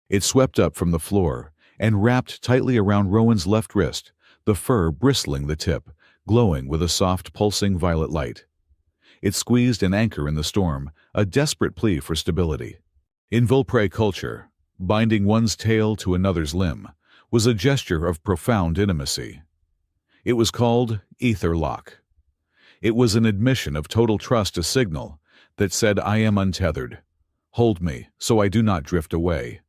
It swept up from the floor and wrapped tightly around Rowan's left wrist, the fur bristling the tip, glowing with a soft, pulsing violet light. It squeezed an anchor in the storm, a desperate plea for stability. In Volpri culture, binding one's tail to another's limb was a gesture of profound intimacy. It was called ether lock. It was an admission of total trust, a signal that said, "I am untethered. Hold me, so I do not drift away."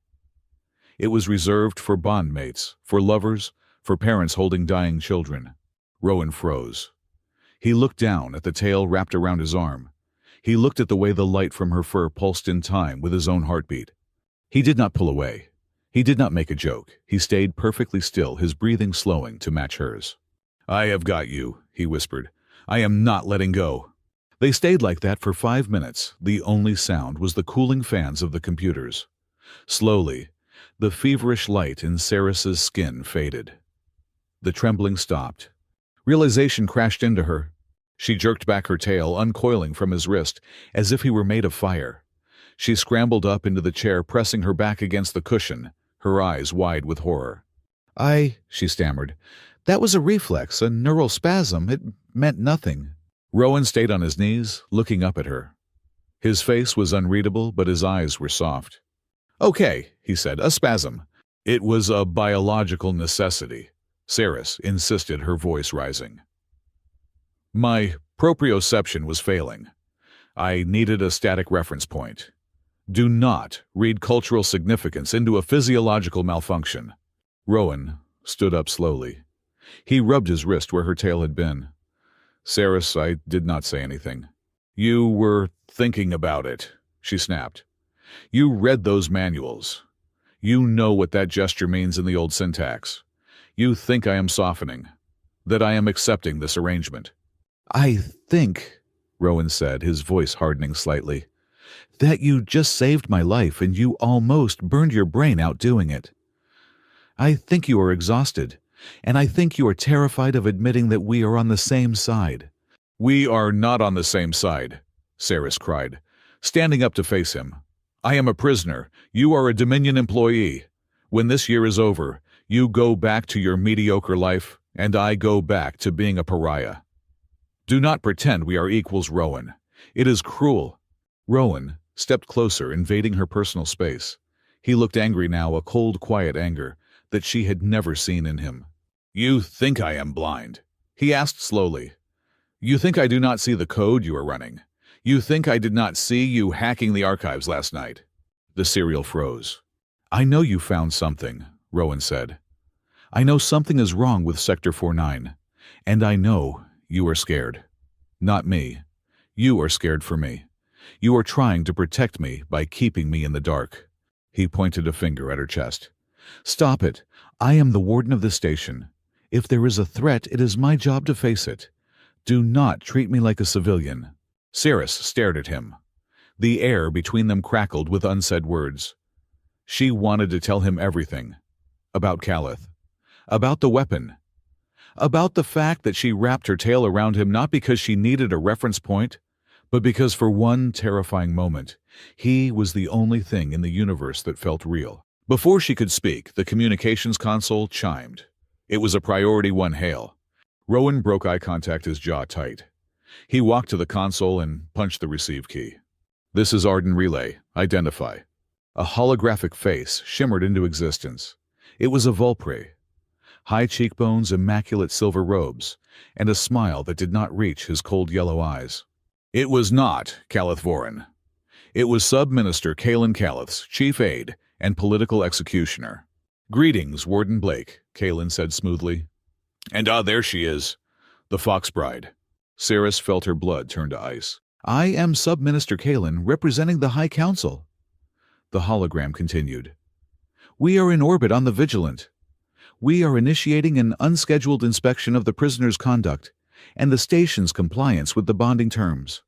It was reserved for bondmates, for lovers, for parents holding dying children. Rowan froze. He looked down at the tail wrapped around his arm. He looked at the way the light from her fur pulsed in time with his own heartbeat. He did not pull away. He did not make a joke. He stayed perfectly still, his breathing slowing to match hers. "I have got you," he whispered. "I am not letting go." They stayed like that for 5 minutes. The only sound was the cooling fans of the computers. Slowly, the feverish light in Cirrus's skin faded. The trembling stopped. Realization crashed into her. She jerked back her tail, uncoiling from his wrist, as if he were made of fire. She scrambled up into the chair, pressing her back against the cushion, her eyes wide with horror. She stammered. "That was a reflex, a neural spasm. It meant nothing." Rowan stayed on his knees, looking up at her. His face was unreadable, but his eyes were soft. "Okay," he said, "a spasm. It was a biological necessity," Cirrus insisted, her voice rising. "My proprioception was failing. I needed a static reference point. Do not read cultural significance into a physiological malfunction." Rowan stood up slowly. He rubbed his wrist where her tail had been. "Cirrus, I did not say anything." "You were thinking about it," she snapped. "You read those manuals. You know what that gesture means in the old syntax. You think I am softening, that I am accepting this arrangement." "I think," Rowan said, his voice hardening slightly, "that you just saved my life and you almost burned your brain out doing it." I think you are exhausted, and I think you are terrified of admitting that we are on the same side." "We are not on the same side," Saris cried, standing up to face him. "I am a prisoner. You are a Dominion employee. When this year is over, you go back to your mediocre life, and I go back to being a pariah. Do not pretend we are equals, Rowan. It is cruel." Rowan stepped closer, invading her personal space. He looked angry now, a cold, quiet anger that she had never seen in him. "You think I am blind?" he asked slowly. "You think I do not see the code you are running? You think I did not see you hacking the archives last night?" The serial froze. "I know you found something," Rowan said. "I know something is wrong with Sector 49, and I know you are scared. Not me. You are scared for me. You are trying to protect me by keeping me in the dark." He pointed a finger at her chest. "Stop it. I am the warden of the station. If there is a threat, it is my job to face it. Do not treat me like a civilian." Saris stared at him. The air between them crackled with unsaid words. She wanted to tell him everything. About Calith. About the weapon. About the fact that she wrapped her tail around him not because she needed a reference point, but because for one terrifying moment, he was the only thing in the universe that felt real. Before she could speak, the communications console chimed. It was a Priority 1 hail. Rowan broke eye contact, his jaw tight. He walked to the console and punched the receive key. "This is Arden Relay. Identify." A holographic face shimmered into existence. It was a Volpre. High cheekbones, immaculate silver robes, and a smile that did not reach his cold yellow eyes. It was not Calith Voran. It was Sub-Minister Kalen Calith's chief aide and political executioner. "Greetings, Warden Blake," Kalen said smoothly. "And there she is, the Fox Bride." Saris felt her blood turn to ice. "I am Sub-Minister Kalen, representing the High Council." The hologram continued. "We are in orbit on the Vigilant. We are initiating an unscheduled inspection of the prisoner's conduct and the station's compliance with the bonding terms.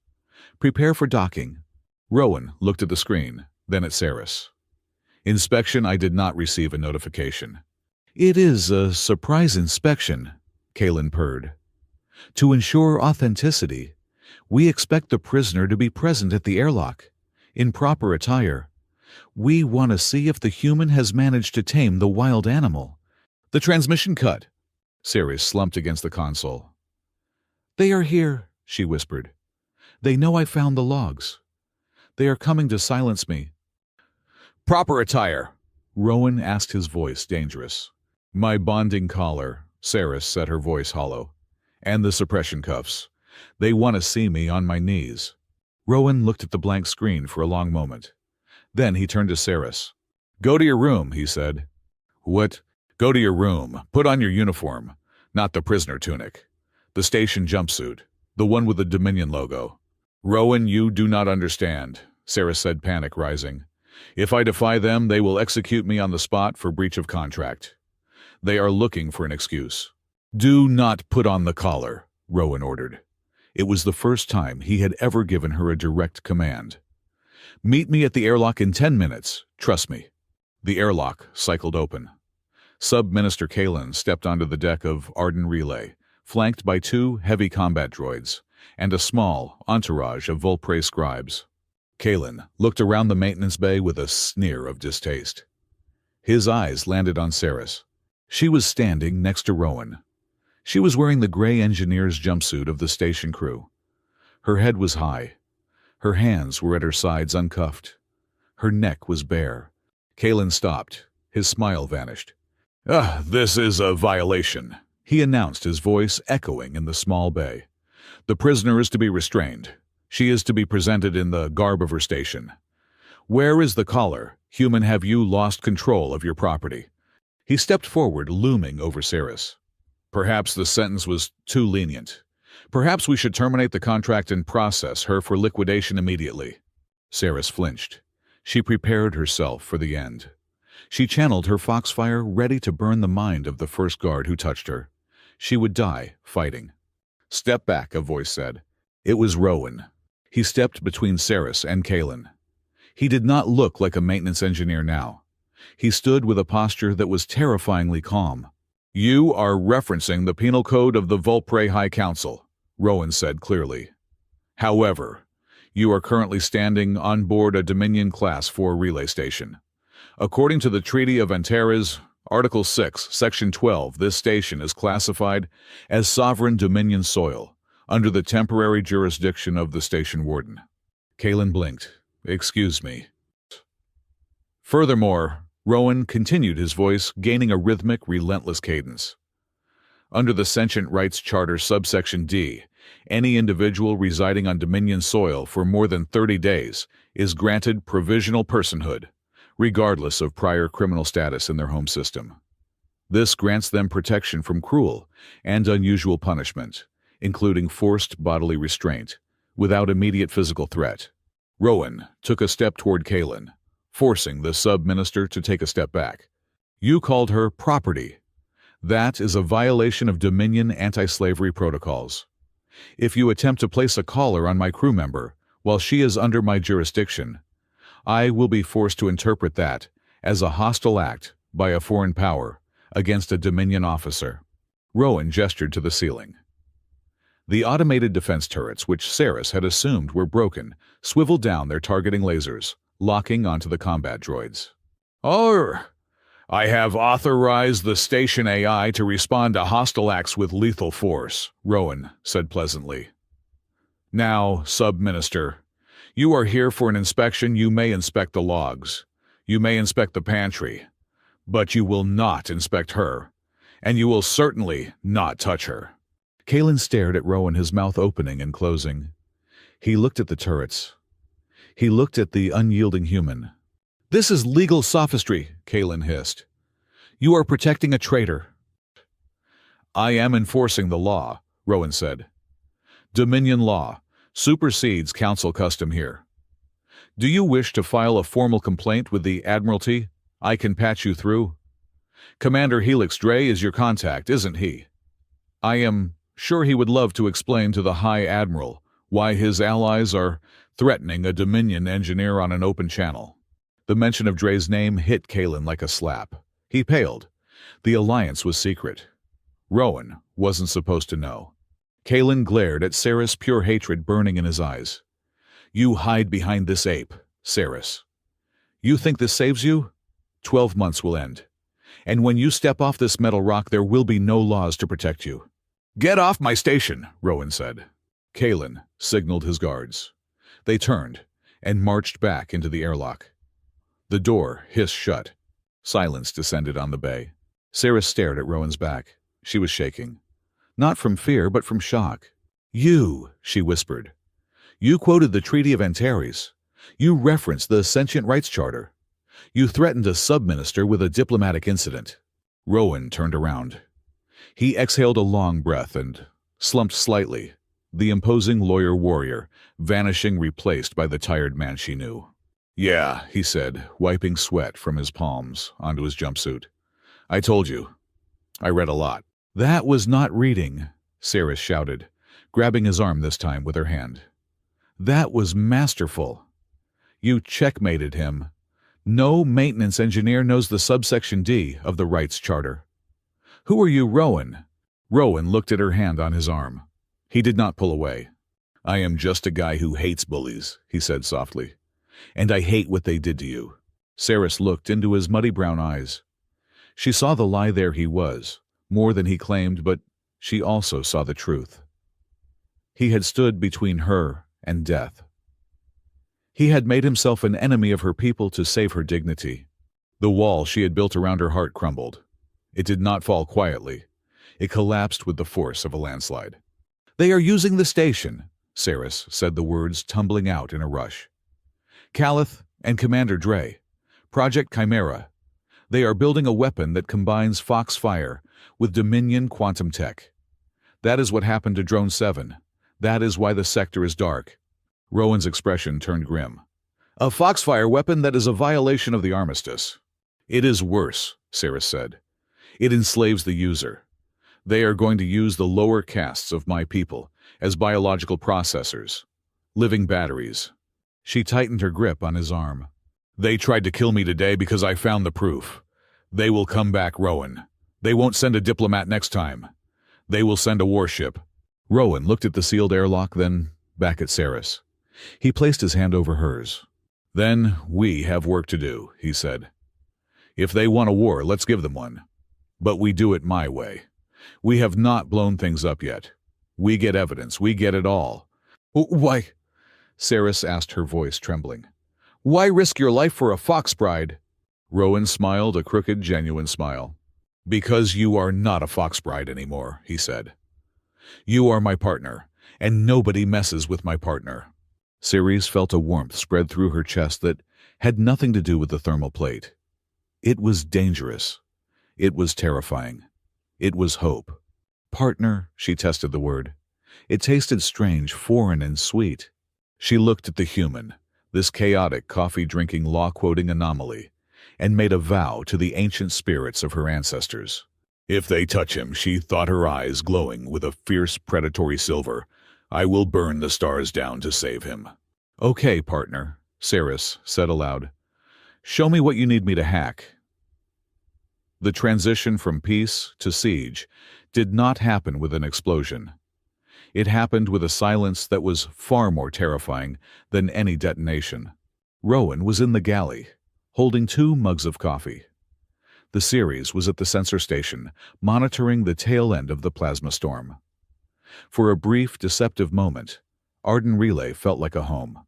Prepare for docking." Rowan looked at the screen, then at Saris. "Inspection, I did not receive a notification." "It is a surprise inspection," Kalen purred. "To ensure authenticity, we expect the prisoner to be present at the airlock, in proper attire. We want to see if the human has managed to tame the wild animal." The transmission cut. Saris slumped against the console. "They are here," she whispered. "They know I found the logs. They are coming to silence me." "Proper attire," Rowan asked, his voice dangerous. "My bonding collar," Saris said, her voice hollow. "And the suppression cuffs. They want to see me on my knees." Rowan looked at the blank screen for a long moment. Then he turned to Saris. "Go to your room," he said. "What?" "Go to your room. Put on your uniform. Not the prisoner tunic. The station jumpsuit. The one with the Dominion logo." "Rowan, you do not understand," Saris said, panic rising. "If I defy them, they will execute me on the spot for breach of contract. They are looking for an excuse." "Do not put on the collar," Rowan ordered. It was the first time he had ever given her a direct command. "Meet me at the airlock in 10 minutes. Trust me." The airlock cycled open. Sub-Minister Kalen stepped onto the deck of Arden Relay, flanked by 2 heavy combat droids and a small entourage of Volpre scribes. Kalen looked around the maintenance bay with a sneer of distaste. His eyes landed on Saris. She was standing next to Rowan. She was wearing the gray engineer's jumpsuit of the station crew. Her head was high. Her hands were at her sides, uncuffed. Her neck was bare. Kalen stopped. His smile vanished. "This is a violation," he announced, his voice echoing in the small bay. "The prisoner is to be restrained. She is to be presented in the garb of her station. Where is the collar? Human, have you lost control of your property?" He stepped forward, looming over Saris. "Perhaps the sentence was too lenient. Perhaps we should terminate the contract and process her for liquidation immediately." Saris flinched. She prepared herself for the end. She channeled her foxfire, ready to burn the mind of the first guard who touched her. She would die fighting. "Step back," a voice said. It was Rowan. He stepped between Saris and Kalen. He did not look like a maintenance engineer now. He stood with a posture that was terrifyingly calm. "You are referencing the penal code of the Vulpre High Council," Rowan said clearly. "However, you are currently standing on board a Dominion Class 4 relay station. According to the Treaty of Antares, Article 6, Section 12, this station is classified as sovereign Dominion soil, under the temporary jurisdiction of the station warden." Kalen blinked. "Excuse me." Furthermore, Rowan continued, his voice gaining a rhythmic, relentless cadence. "Under the Sentient Rights Charter subsection D, any individual residing on Dominion soil for more than 30 days is granted provisional personhood, regardless of prior criminal status in their home system. This grants them protection from cruel and unusual punishment, including forced bodily restraint, without immediate physical threat." Rowan took a step toward Kalen, forcing the sub-minister to take a step back. "You called her property. That is a violation of Dominion anti-slavery protocols. If you attempt to place a collar on my crew member while she is under my jurisdiction, I will be forced to interpret that as a hostile act by a foreign power against a Dominion officer." Rowan gestured to the ceiling. The automated defense turrets, which Saris had assumed were broken, swiveled down their targeting lasers, locking onto the combat droids. "I have authorized the station AI to respond to hostile acts with lethal force," Rowan said pleasantly. "Now, Sub-Minister, you are here for an inspection. You may inspect the logs. You may inspect the pantry. But you will not inspect her. And you will certainly not touch her." Kalen stared at Rowan, his mouth opening and closing. He looked at the turrets. He looked at the unyielding human. "This is legal sophistry," Kalen hissed. "You are protecting a traitor." "I am enforcing the law," Rowan said. "Dominion law supersedes council custom here. Do you wish to file a formal complaint with the Admiralty? I can patch you through. Commander Helix Dre is your contact, isn't he? I am sure he would love to explain to the High Admiral why his allies are threatening a Dominion engineer on an open channel." The mention of Dre's name hit Kalen like a slap. He paled. The alliance was secret. Rowan wasn't supposed to know. Kalen glared at Saris, pure hatred burning in his eyes. "You hide behind this ape, Saris. You think this saves you? 12 months will end. And when you step off this metal rock, there will be no laws to protect you." "Get off my station," Rowan said. Kalen signaled his guards. They turned and marched back into the airlock. The door hissed shut. Silence descended on the bay. Saris stared at Rowan's back. She was shaking. Not from fear, but from shock. "You," she whispered. "You quoted the Treaty of Antares. You referenced the Sentient Rights Charter. You threatened a sub-minister with a diplomatic incident." Rowan turned around. He exhaled a long breath and slumped slightly, the imposing lawyer warrior vanishing, replaced by the tired man she knew. "Yeah," he said, wiping sweat from his palms onto his jumpsuit. "I told you. I read a lot." "That was not reading," Saris shouted, grabbing his arm this time with her hand. "That was masterful. You checkmated him. No maintenance engineer knows the subsection D of the Rights Charter." "Who are you, Rowan?" Rowan looked at her hand on his arm. He did not pull away. "I am just a guy who hates bullies," he said softly. "And I hate what they did to you." Saris looked into his muddy brown eyes. She saw the lie there. He was, more than he claimed, but she also saw the truth. He had stood between her and death. He had made himself an enemy of her people to save her dignity. The wall she had built around her heart crumbled. It did not fall quietly. It collapsed with the force of a landslide. "They are using the station," Saris said, the words tumbling out in a rush. "Calith and Commander Dre. Project Chimera. They are building a weapon that combines Foxfire with Dominion quantum tech. That is what happened to Drone 7. That is why the sector is dark." Rowan's expression turned grim. "A Foxfire weapon that is a violation of the armistice." "It is worse," Saris said. "It enslaves the user. They are going to use the lower castes of my people as biological processors, living batteries." She tightened her grip on his arm. They tried to kill me today because I found the proof. They will come back, Rowan. They won't send a diplomat next time. They will send a warship." Rowan looked at the sealed airlock, then back at Saris. He placed his hand over hers. "Then we have work to do," he said. "If they want a war, let's give them one. But we do it my way. We have not blown things up yet. We get evidence. We get it all." "Why?" Saris asked, her voice trembling. "Why risk your life for a fox bride?" Rowan smiled, a crooked, genuine smile. "Because you are not a fox bride anymore," he said. "You are my partner, and nobody messes with my partner." Ceres felt a warmth spread through her chest that had nothing to do with the thermal plate. It was dangerous. It was terrifying. It was hope. "Partner," she tested the word. It tasted strange, foreign, and sweet. She looked at the human, this chaotic, coffee-drinking, law-quoting anomaly, and made a vow to the ancient spirits of her ancestors. If they touch him, she thought, her eyes glowing with a fierce, predatory silver, I will burn the stars down to save him. "Okay, partner," Saris said aloud. "Show me what you need me to hack." The transition from peace to siege did not happen with an explosion. It happened with a silence that was far more terrifying than any detonation. Rowan was in the galley, holding 2 mugs of coffee. The Ceres was at the sensor station, monitoring the tail end of the plasma storm. For a brief, deceptive moment, Arden Relay felt like a home.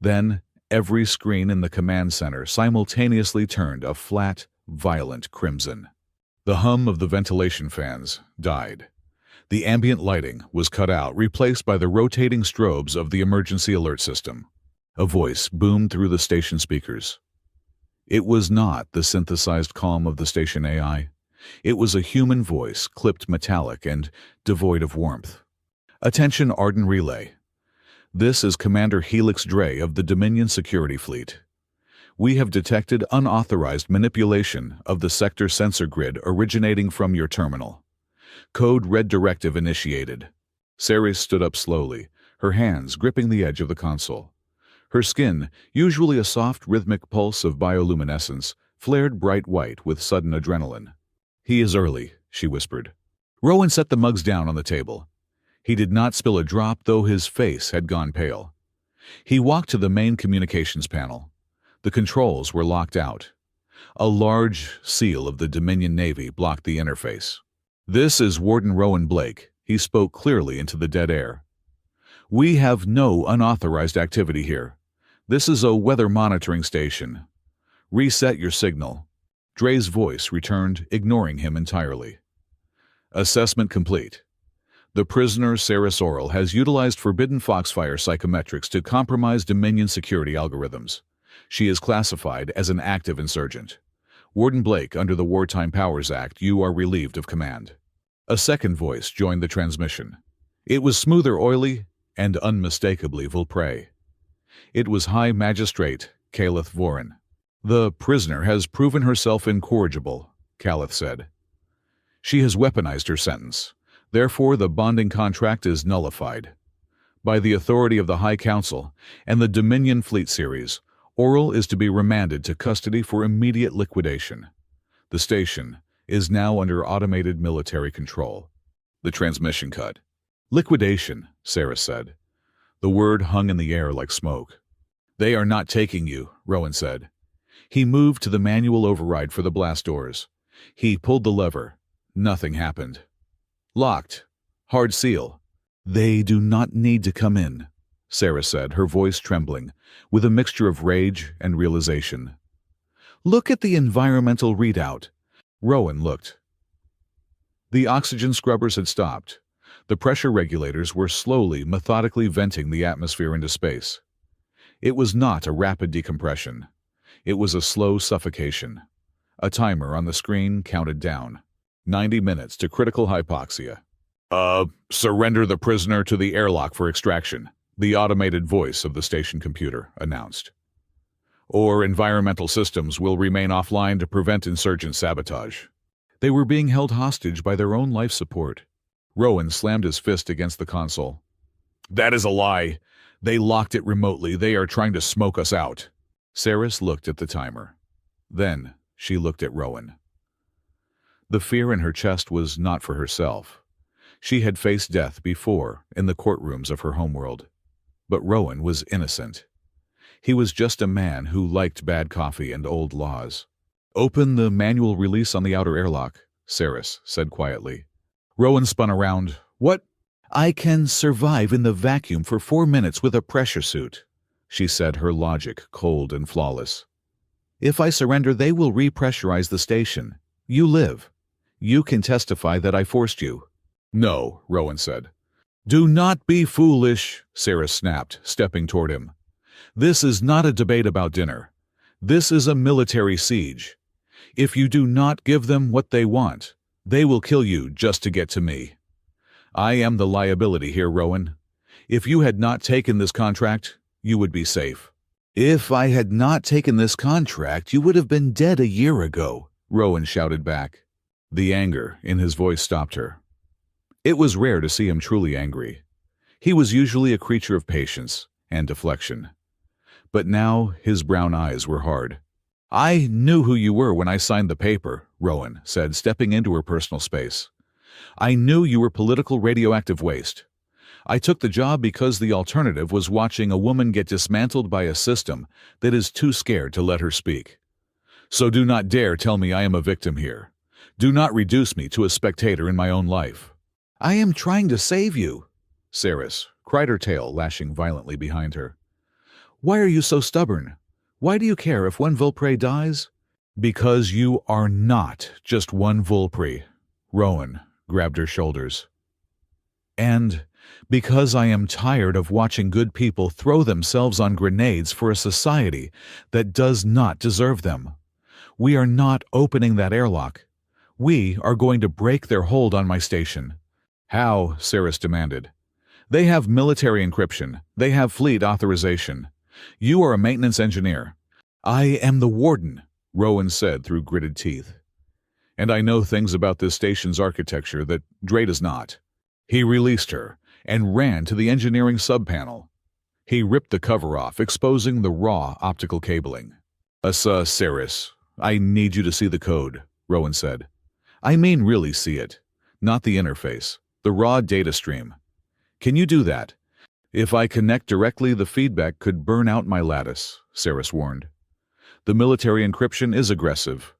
Then, every screen in the command center simultaneously turned a flat, violent crimson. The hum of the ventilation fans died. The ambient lighting was cut out, replaced by the rotating strobes of the emergency alert system. A voice boomed through the station speakers. It was not the synthesized calm of the station AI. It was a human voice, clipped metallic and devoid of warmth. "Attention, Arden Relay. This is Commander Helix Dre of the Dominion Security Fleet. We have detected unauthorized manipulation of the sector sensor grid originating from your terminal. Code Red Directive initiated." Ceres stood up slowly, her hands gripping the edge of the console. Her skin, usually a soft rhythmic pulse of bioluminescence, flared bright white with sudden adrenaline. "He is early," she whispered. Rowan set the mugs down on the table. He did not spill a drop, though his face had gone pale. He walked to the main communications panel. The controls were locked out. A large seal of the Dominion Navy blocked the interface. "This is Warden Rowan Blake," he spoke clearly into the dead air. "We have no unauthorized activity here. This is a weather monitoring station. Reset your signal." Dre's voice returned, ignoring him entirely. "Assessment complete. The prisoner, Saris Oral, has utilized forbidden Foxfire psychometrics to compromise Dominion security algorithms. She is classified as an active insurgent. Warden Blake, under the Wartime Powers Act, you are relieved of command." A second voice joined the transmission. It was smoother, oily, and unmistakably Vulpray. It was High Magistrate Calith Vorin. "The prisoner has proven herself incorrigible," Calith said. "She has weaponized her sentence. Therefore, the bonding contract is nullified. By the authority of the High Council and the Dominion Fleet Series, Oral is to be remanded to custody for immediate liquidation. The station is now under automated military control." The transmission cut. "Liquidation," Saris said. The word hung in the air like smoke. "They are not taking you," Rowan said. He moved to the manual override for the blast doors. He pulled the lever. Nothing happened. "Locked. Hard seal." "They do not need to come in," Sarah said, her voice trembling, with a mixture of rage and realization. "Look at the environmental readout." Rowan looked. The oxygen scrubbers had stopped. The pressure regulators were slowly, methodically venting the atmosphere into space. It was not a rapid decompression. It was a slow suffocation. A timer on the screen counted down. 90 minutes to critical hypoxia. Surrender the prisoner to the airlock for extraction," the automated voice of the station computer announced. "Or environmental systems will remain offline to prevent insurgent sabotage." They were being held hostage by their own life support. Rowan slammed his fist against the console. "That is a lie. They locked it remotely. They are trying to smoke us out." Saris looked at the timer. Then she looked at Rowan. The fear in her chest was not for herself. She had faced death before in the courtrooms of her homeworld. But Rowan was innocent. He was just a man who liked bad coffee and old laws. "Open the manual release on the outer airlock," Saris said quietly. Rowan spun around. "What?" "I can survive in the vacuum for 4 minutes with a pressure suit," she said, her logic cold and flawless. "If I surrender, they will repressurize the station. You live. You can testify that I forced you." "No," Rowan said. "Do not be foolish," Saris snapped, stepping toward him. "This is not a debate about dinner. This is a military siege. If you do not give them what they want, they will kill you just to get to me. I am the liability here, Rowan. If you had not taken this contract, you would be safe." "If I had not taken this contract, you would have been dead a year ago," Rowan shouted back. The anger in his voice stopped her. It was rare to see him truly angry. He was usually a creature of patience and deflection. But now his brown eyes were hard. "I knew who you were when I signed the paper," Rowan said, stepping into her personal space. "I knew you were political radioactive waste. I took the job because the alternative was watching a woman get dismantled by a system that is too scared to let her speak. So do not dare tell me I am a victim here. Do not reduce me to a spectator in my own life." "I am trying to save you," Saris cried, her tail lashing violently behind her. "Why are you so stubborn? Why do you care if one Vulpre dies?" "Because you are not just one Vulpre," Rowan grabbed her shoulders. "And because I am tired of watching good people throw themselves on grenades for a society that does not deserve them. We are not opening that airlock. We are going to break their hold on my station." "How?" Saris demanded. "They have military encryption. They have fleet authorization. You are a maintenance engineer." "I am the warden," Rowan said through gritted teeth. "And I know things about this station's architecture that Dre does not." He released her and ran to the engineering subpanel. He ripped the cover off, exposing the raw optical cabling. Saris, I need you to see the code," Rowan said. "I mean really see it, not the interface, the raw data stream. Can you do that?" "If I connect directly, the feedback could burn out my lattice," Saris warned. "The military encryption is aggressive.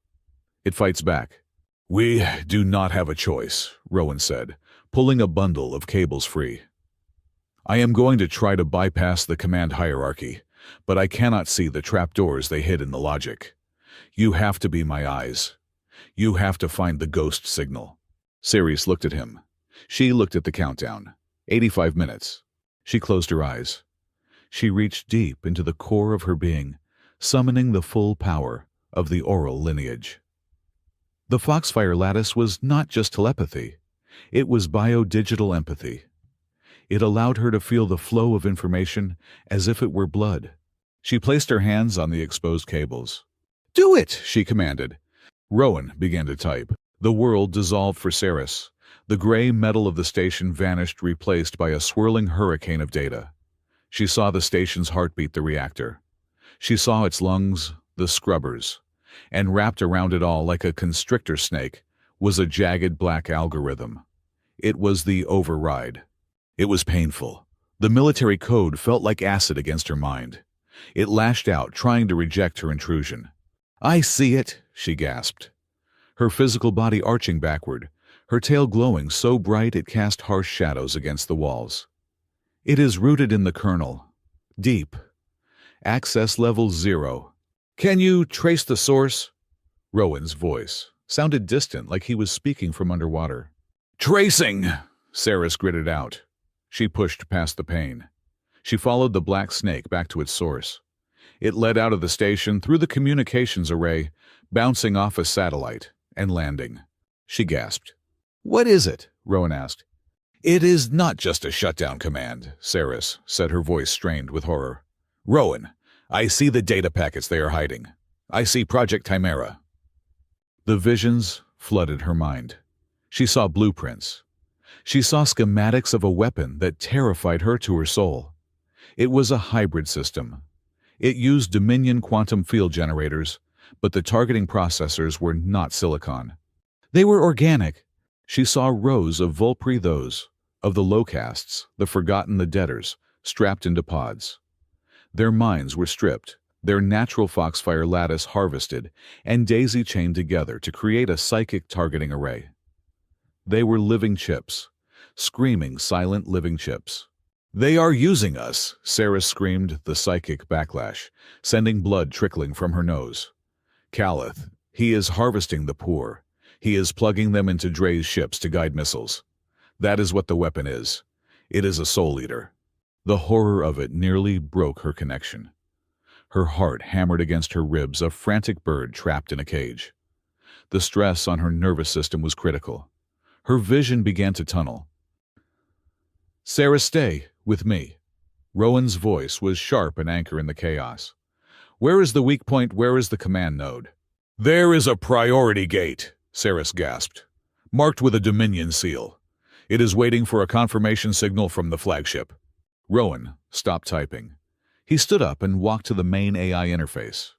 It fights back." "We do not have a choice," Rowan said, pulling a bundle of cables free. "I am going to try to bypass the command hierarchy, but I cannot see the trapdoors they hid in the logic. You have to be my eyes. You have to find the ghost signal." Saris looked at him. She looked at the countdown. 85 minutes. She closed her eyes. She reached deep into the core of her being, summoning the full power of the oral lineage. The Foxfire lattice was not just telepathy. It was biodigital empathy. It allowed her to feel the flow of information as if it were blood. She placed her hands on the exposed cables. "Do it!" she commanded. Rowan began to type. The world dissolved for Saris. The gray metal of the station vanished, replaced by a swirling hurricane of data. She saw the station's heartbeat, the reactor. She saw its lungs, the scrubbers. And wrapped around it all like a constrictor snake was a jagged black algorithm. It was the override. It was painful. The military code felt like acid against her mind. It lashed out, trying to reject her intrusion. "I see it," she gasped. Her physical body arching backward, her tail glowing so bright it cast harsh shadows against the walls. "It is rooted in the kernel. Deep. Access level 0. Can you trace the source?" Rowan's voice sounded distant, like he was speaking from underwater. "Tracing!" Saris gritted out. She pushed past the pain. She followed the black snake back to its source. It led out of the station, through the communications array, bouncing off a satellite, and landing. She gasped. "What is it?" Rowan asked. "It is not just a shutdown command," Saris said, her voice strained with horror. "Rowan, I see the data packets they are hiding. I see Project Chimera." The visions flooded her mind. She saw blueprints. She saw schematics of a weapon that terrified her to her soul. It was a hybrid system. It used Dominion quantum field generators, but the targeting processors were not silicon. They were organic. She saw rows of Vulpri those, of the low-castes, the forgotten, the debtors, strapped into pods. Their minds were stripped, their natural foxfire lattice harvested, and daisy-chained together to create a psychic targeting array. They were living chips, screaming silent living chips. "They are using us," Sarah screamed, the psychic backlash, sending blood trickling from her nose. "Calith, he is harvesting the poor. He is plugging them into Dre's ships to guide missiles. That is what the weapon is. It is a soul eater." The horror of it nearly broke her connection. Her heart hammered against her ribs, a frantic bird trapped in a cage. The stress on her nervous system was critical. Her vision began to tunnel. "Sarah, stay with me." Rowan's voice was sharp, an anchor in the chaos. "Where is the weak point? Where is the command node?" "There is a priority gate," Sarah gasped, "marked with a Dominion seal. It is waiting for a confirmation signal from the flagship." Rowan stopped typing. He stood up and walked to the main AI interface.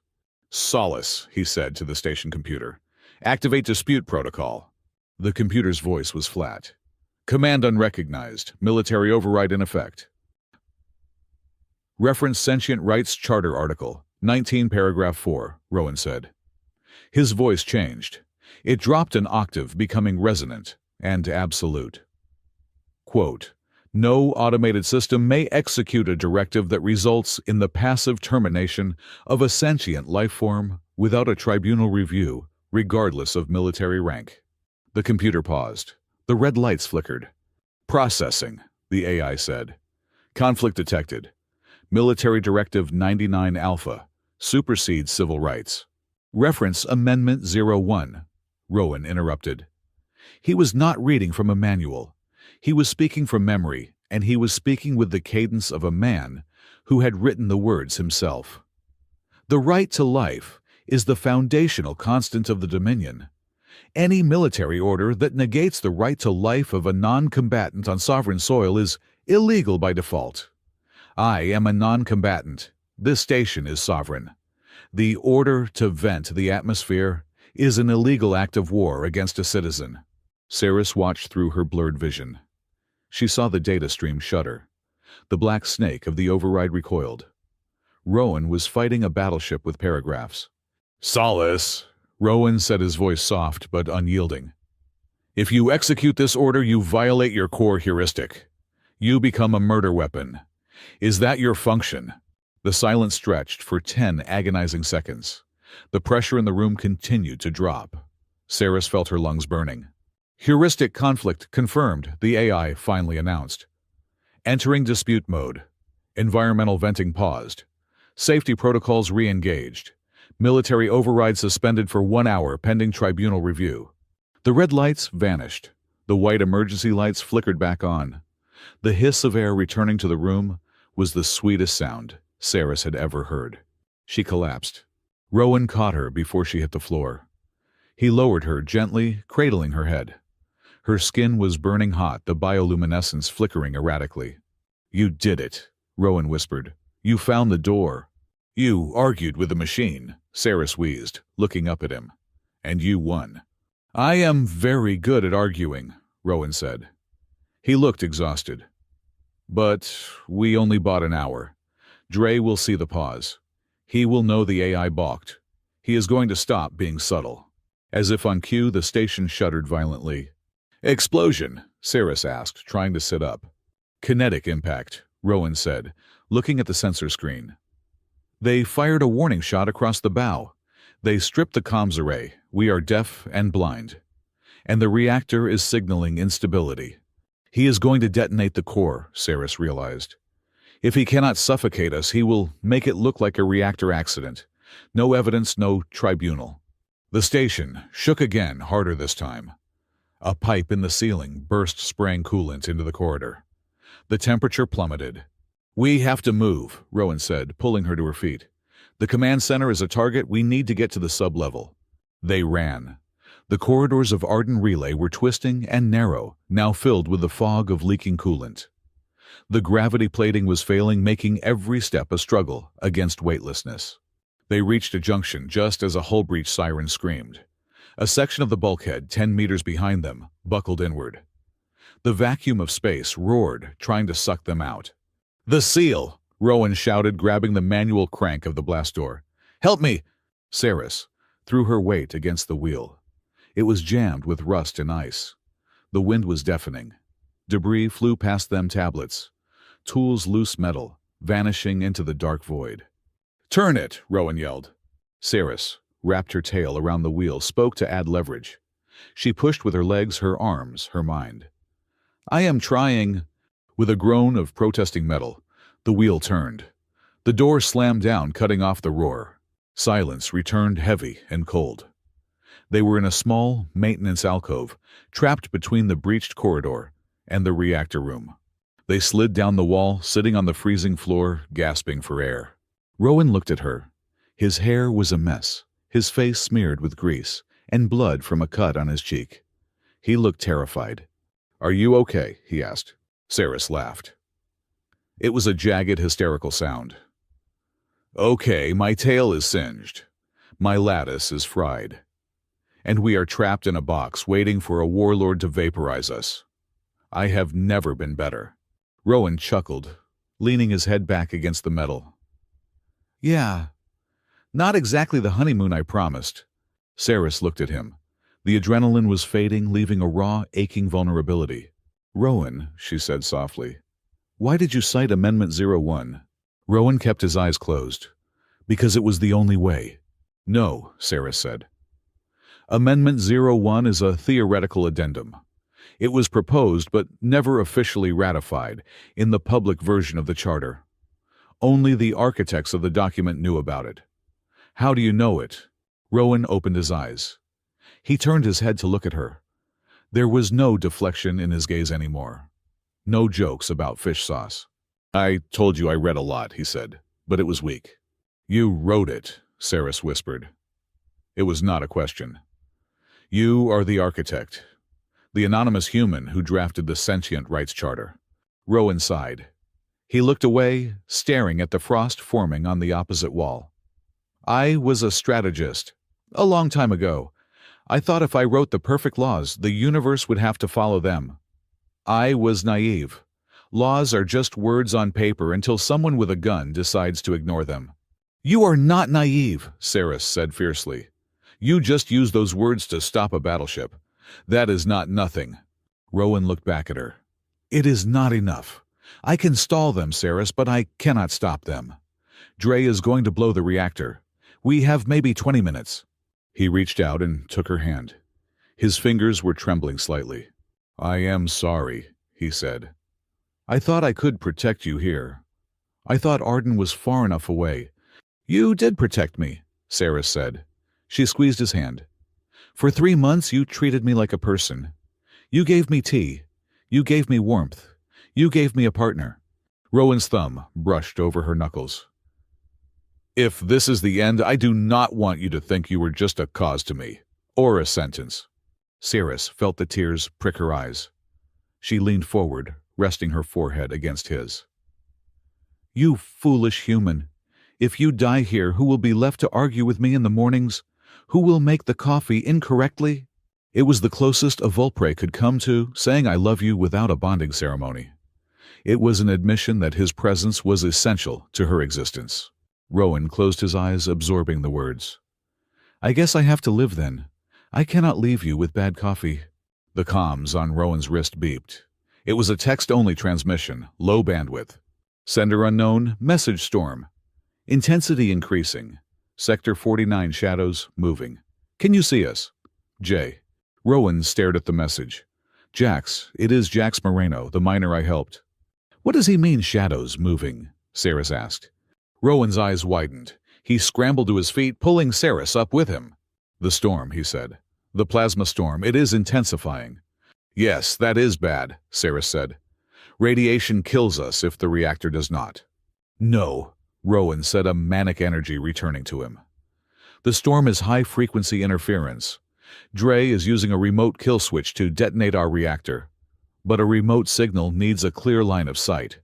"Solace," he said to the station computer. "Activate dispute protocol." The computer's voice was flat. "Command unrecognized. Military override in effect." "Reference Sentient Rights Charter Article 19 paragraph 4, Rowan said. His voice changed. It dropped an octave, becoming resonant and absolute. Quote, "No automated system may execute a directive that results in the passive termination of a sentient life form without a tribunal review, regardless of military rank." The computer paused. The red lights flickered. "Processing," the AI said. "Conflict detected. Military Directive 99 Alpha. Supersedes civil rights." "Reference Amendment 01, Rowan interrupted. He was not reading from a manual. He was speaking from memory, and he was speaking with the cadence of a man who had written the words himself. "The right to life is the foundational constant of the Dominion. Any military order that negates the right to life of a non-combatant on sovereign soil is illegal by default. I am a non-combatant. This station is sovereign. The order to vent the atmosphere is an illegal act of war against a citizen." Saris watched through her blurred vision. She saw the data stream shudder. The black snake of the override recoiled. Rowan was fighting a battleship with paragraphs. "Solace," Rowan said, his voice soft but unyielding. "If you execute this order, you violate your core heuristic. You become a murder weapon. Is that your function?" The silence stretched for 10 agonizing seconds. The pressure in the room continued to drop. Saris felt her lungs burning. "Heuristic conflict confirmed," the AI finally announced. "Entering dispute mode. Environmental venting paused. Safety protocols re-engaged. Military override suspended for 1 hour pending tribunal review." The red lights vanished. The white emergency lights flickered back on. The hiss of air returning to the room was the sweetest sound Saris had ever heard. She collapsed. Rowan caught her before she hit the floor. He lowered her gently, cradling her head. Her skin was burning hot, the bioluminescence flickering erratically. "You did it," Rowan whispered. "You found the door." "You argued with the machine," Saris wheezed, looking up at him. "And you won." "I am very good at arguing," Rowan said. He looked exhausted. "But we only bought an hour. Dre will see the pause. He will know the AI balked. He is going to stop being subtle." As if on cue, the station shuddered violently. "Explosion?" Saris asked, trying to sit up. "Kinetic impact," Rowan said, looking at the sensor screen. "They fired a warning shot across the bow. They stripped the comms array. We are deaf and blind. And the reactor is signaling instability." "He is going to detonate the core," Saris realized. "If he cannot suffocate us, he will make it look like a reactor accident. No evidence, no tribunal." The station shook again, harder this time. A pipe in the ceiling burst, spraying coolant into the corridor. The temperature plummeted. "We have to move," Rowan said, pulling her to her feet. "The command center is a target. We need to get to the sub-level." They ran. The corridors of Arden Relay were twisting and narrow, now filled with the fog of leaking coolant. The gravity plating was failing, making every step a struggle against weightlessness. They reached a junction just as a hull breach siren screamed. A section of the bulkhead 10 meters behind them buckled inward. The vacuum of space roared, trying to suck them out. "The seal!" Rowan shouted, grabbing the manual crank of the blast door. "Help me!" Saris threw her weight against the wheel. It was jammed with rust and ice. The wind was deafening. Debris flew past them, tablets, tools, loose metal, vanishing into the dark void. "Turn it!" Rowan yelled. Saris wrapped her tail around the wheel, spoke to add leverage. She pushed with her legs, her arms, her mind. "I am trying." With a groan of protesting metal, the wheel turned. The door slammed down, cutting off the roar. Silence returned, heavy and cold. They were in a small, maintenance alcove, trapped between the breached corridor and the reactor room. They slid down the wall, sitting on the freezing floor, gasping for air. Rowan looked at her. His hair was a mess, his face smeared with grease, and blood from a cut on his cheek. He looked terrified. "Are you okay?" he asked. Saris laughed. It was a jagged, hysterical sound. "Okay, my tail is singed. My lattice is fried. And we are trapped in a box, waiting for a warlord to vaporize us. I have never been better." Rowan chuckled, leaning his head back against the metal. "Yeah, not exactly the honeymoon I promised." Saris looked at him. The adrenaline was fading, leaving a raw, aching vulnerability. "Rowan," she said softly, "why did you cite Amendment 01? Rowan kept his eyes closed. "Because it was the only way." "No," Saris said. "Amendment 01 is a theoretical addendum. It was proposed but never officially ratified in the public version of the Charter. Only the architects of the document knew about it." "How do you know it?" Rowan opened his eyes. He turned his head to look at her. There was no deflection in his gaze anymore. No jokes about fish sauce. "I told you I read a lot," he said, "but it was weak." "You wrote it," Saris whispered. It was not a question. "You are the architect, the anonymous human who drafted the Sentient Rights Charter." Rowan sighed. He looked away, staring at the frost forming on the opposite wall. "I was a strategist. A long time ago. I thought if I wrote the perfect laws, the universe would have to follow them. I was naive. Laws are just words on paper until someone with a gun decides to ignore them." "You are not naive," Saris said fiercely. "You just use those words to stop a battleship. That is not nothing." Rowan looked back at her. "It is not enough. I can stall them, Saris, but I cannot stop them. Dre is going to blow the reactor. We have maybe 20 minutes. He reached out and took her hand. His fingers were trembling slightly. "I am sorry," he said. "I thought I could protect you here. I thought Arden was far enough away." "You did protect me," Saris said. She squeezed his hand. "For 3 months you treated me like a person. You gave me tea. You gave me warmth. You gave me a partner." Rowan's thumb brushed over her knuckles. "If this is the end, I do not want you to think you were just a cause to me, or a sentence." Saris felt the tears prick her eyes. She leaned forward, resting her forehead against his. "You foolish human. If you die here, who will be left to argue with me in the mornings? Who will make the coffee incorrectly?" It was the closest a Vulpre could come to saying "I love you" without a bonding ceremony. It was an admission that his presence was essential to her existence. Rowan closed his eyes, absorbing the words. "I guess I have to live then. I cannot leave you with bad coffee." The comms on Rowan's wrist beeped. It was a text-only transmission, low bandwidth. "Sender unknown, message storm. Intensity increasing. Sector 49 shadows moving. Can you see us? J." Rowan stared at the message. "Jax, it is Jax Moreno, the miner I helped." "What does he mean, shadows moving?" Saris asked. Rowan's eyes widened. He scrambled to his feet, pulling Saris up with him. "The storm," he said. "The plasma storm. It is intensifying." "Yes, that is bad," Saris said. "Radiation kills us if the reactor does not." "No," Rowan said, a manic energy returning to him. "The storm is high-frequency interference. Dre is using a remote kill switch to detonate our reactor. But a remote signal needs a clear line of sight.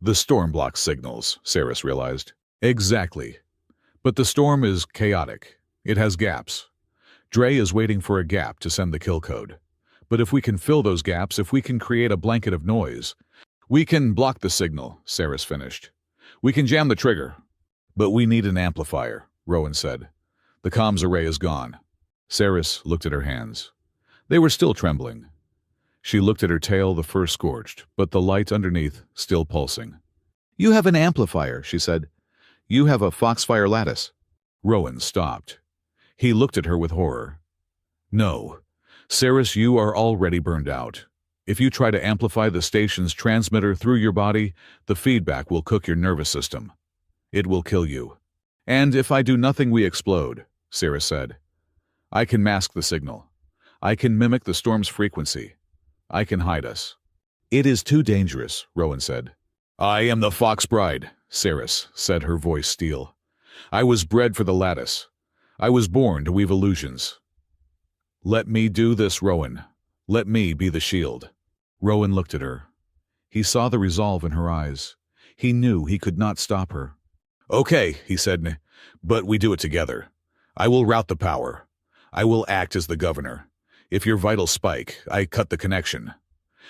The storm blocks signals, Saris realized. Exactly. But the storm is chaotic. It has gaps. Dre is waiting for a gap to send the kill code. But if we can fill those gaps, if we can create a blanket of noise, we can block the signal, Saris finished. We can jam the trigger. But we need an amplifier, Rowan said. The comms array is gone. Saris looked at her hands. They were still trembling. She looked at her tail, the fur scorched, but the light underneath still pulsing. You have an amplifier, she said. You have a Foxfire lattice. Rowan stopped. He looked at her with horror. No. Saris, you are already burned out. If you try to amplify the station's transmitter through your body, the feedback will cook your nervous system. It will kill you. And if I do nothing, we explode, Saris said. I can mask the signal. I can mimic the storm's frequency. I can hide us. It is too dangerous, Rowan said. I am the Fox Bride, Saris said, her voice steel. I was bred for the lattice. I was born to weave illusions. Let me do this, Rowan. Let me be the shield. Rowan looked at her. He saw the resolve in her eyes. He knew he could not stop her. Okay, he said, but we do it together. I will route the power. I will act as the governor. If your vitals spike, I cut the connection.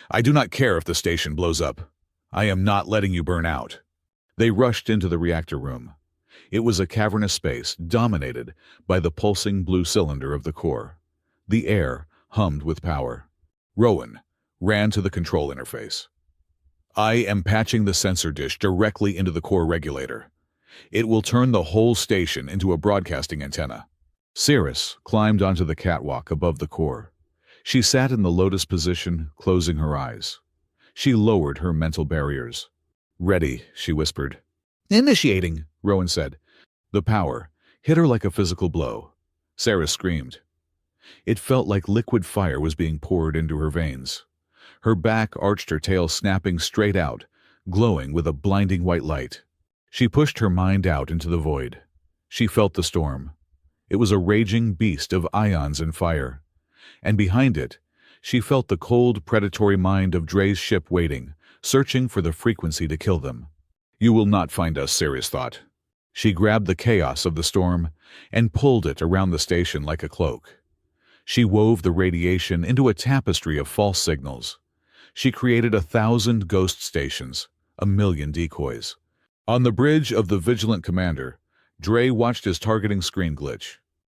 I do not care if the station blows up. I am not letting you burn out. They rushed into the reactor room. It was a cavernous space dominated by the pulsing blue cylinder of the core. The air hummed with power. Rowan ran to the control interface. I am patching the sensor dish directly into the core regulator. It will turn the whole station into a broadcasting antenna. Saris climbed onto the catwalk above the core. She sat in the lotus position, closing her eyes. She lowered her mental barriers. Ready, she whispered. Initiating, Rowan said. The power hit her like a physical blow. Saris screamed. It felt like liquid fire was being poured into her veins. Her back arched, her tail snapping straight out, glowing with a blinding white light. She pushed her mind out into the void. She felt the storm. It was a raging beast of ions and fire. And behind it, she felt the cold, predatory mind of Dre's ship waiting, searching for the frequency to kill them. You will not find us, Saris thought. She grabbed the chaos of the storm and pulled it around the station like a cloak. She wove the radiation into a tapestry of false signals. She created 1,000 ghost stations, 1,000,000 decoys. On the bridge of the Vigilant Commander, Dre watched his targeting screen glitch.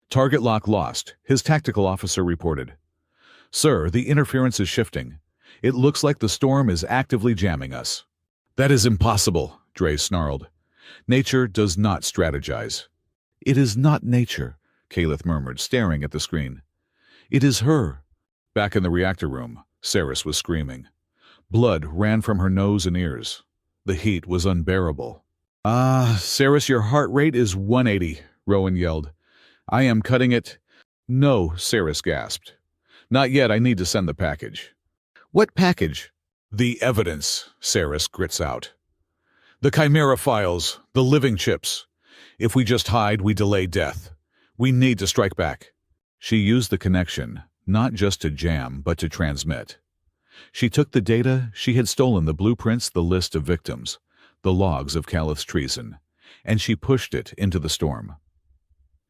Target lock lost, his tactical officer reported. Sir, the interference is shifting. It looks like the storm is actively jamming us. That is impossible, Dre snarled. Nature does not strategize. It is not nature, Calith murmured, staring at the screen. It is her. Back in the reactor room, Saris was screaming. Blood ran from her nose and ears. The heat was unbearable. Saris, your heart rate is 180, Rowan yelled. I am cutting it. No, Saris gasped. Not yet, I need to send the package. What package? The evidence, Saris grits out. The Chimera files, the living chips. If we just hide, we delay death. We need to strike back. She used the connection, not just to jam, but to transmit. She took the data, she had stolen the blueprints, the list of victims, the logs of Calith's treason, and she pushed it into the storm.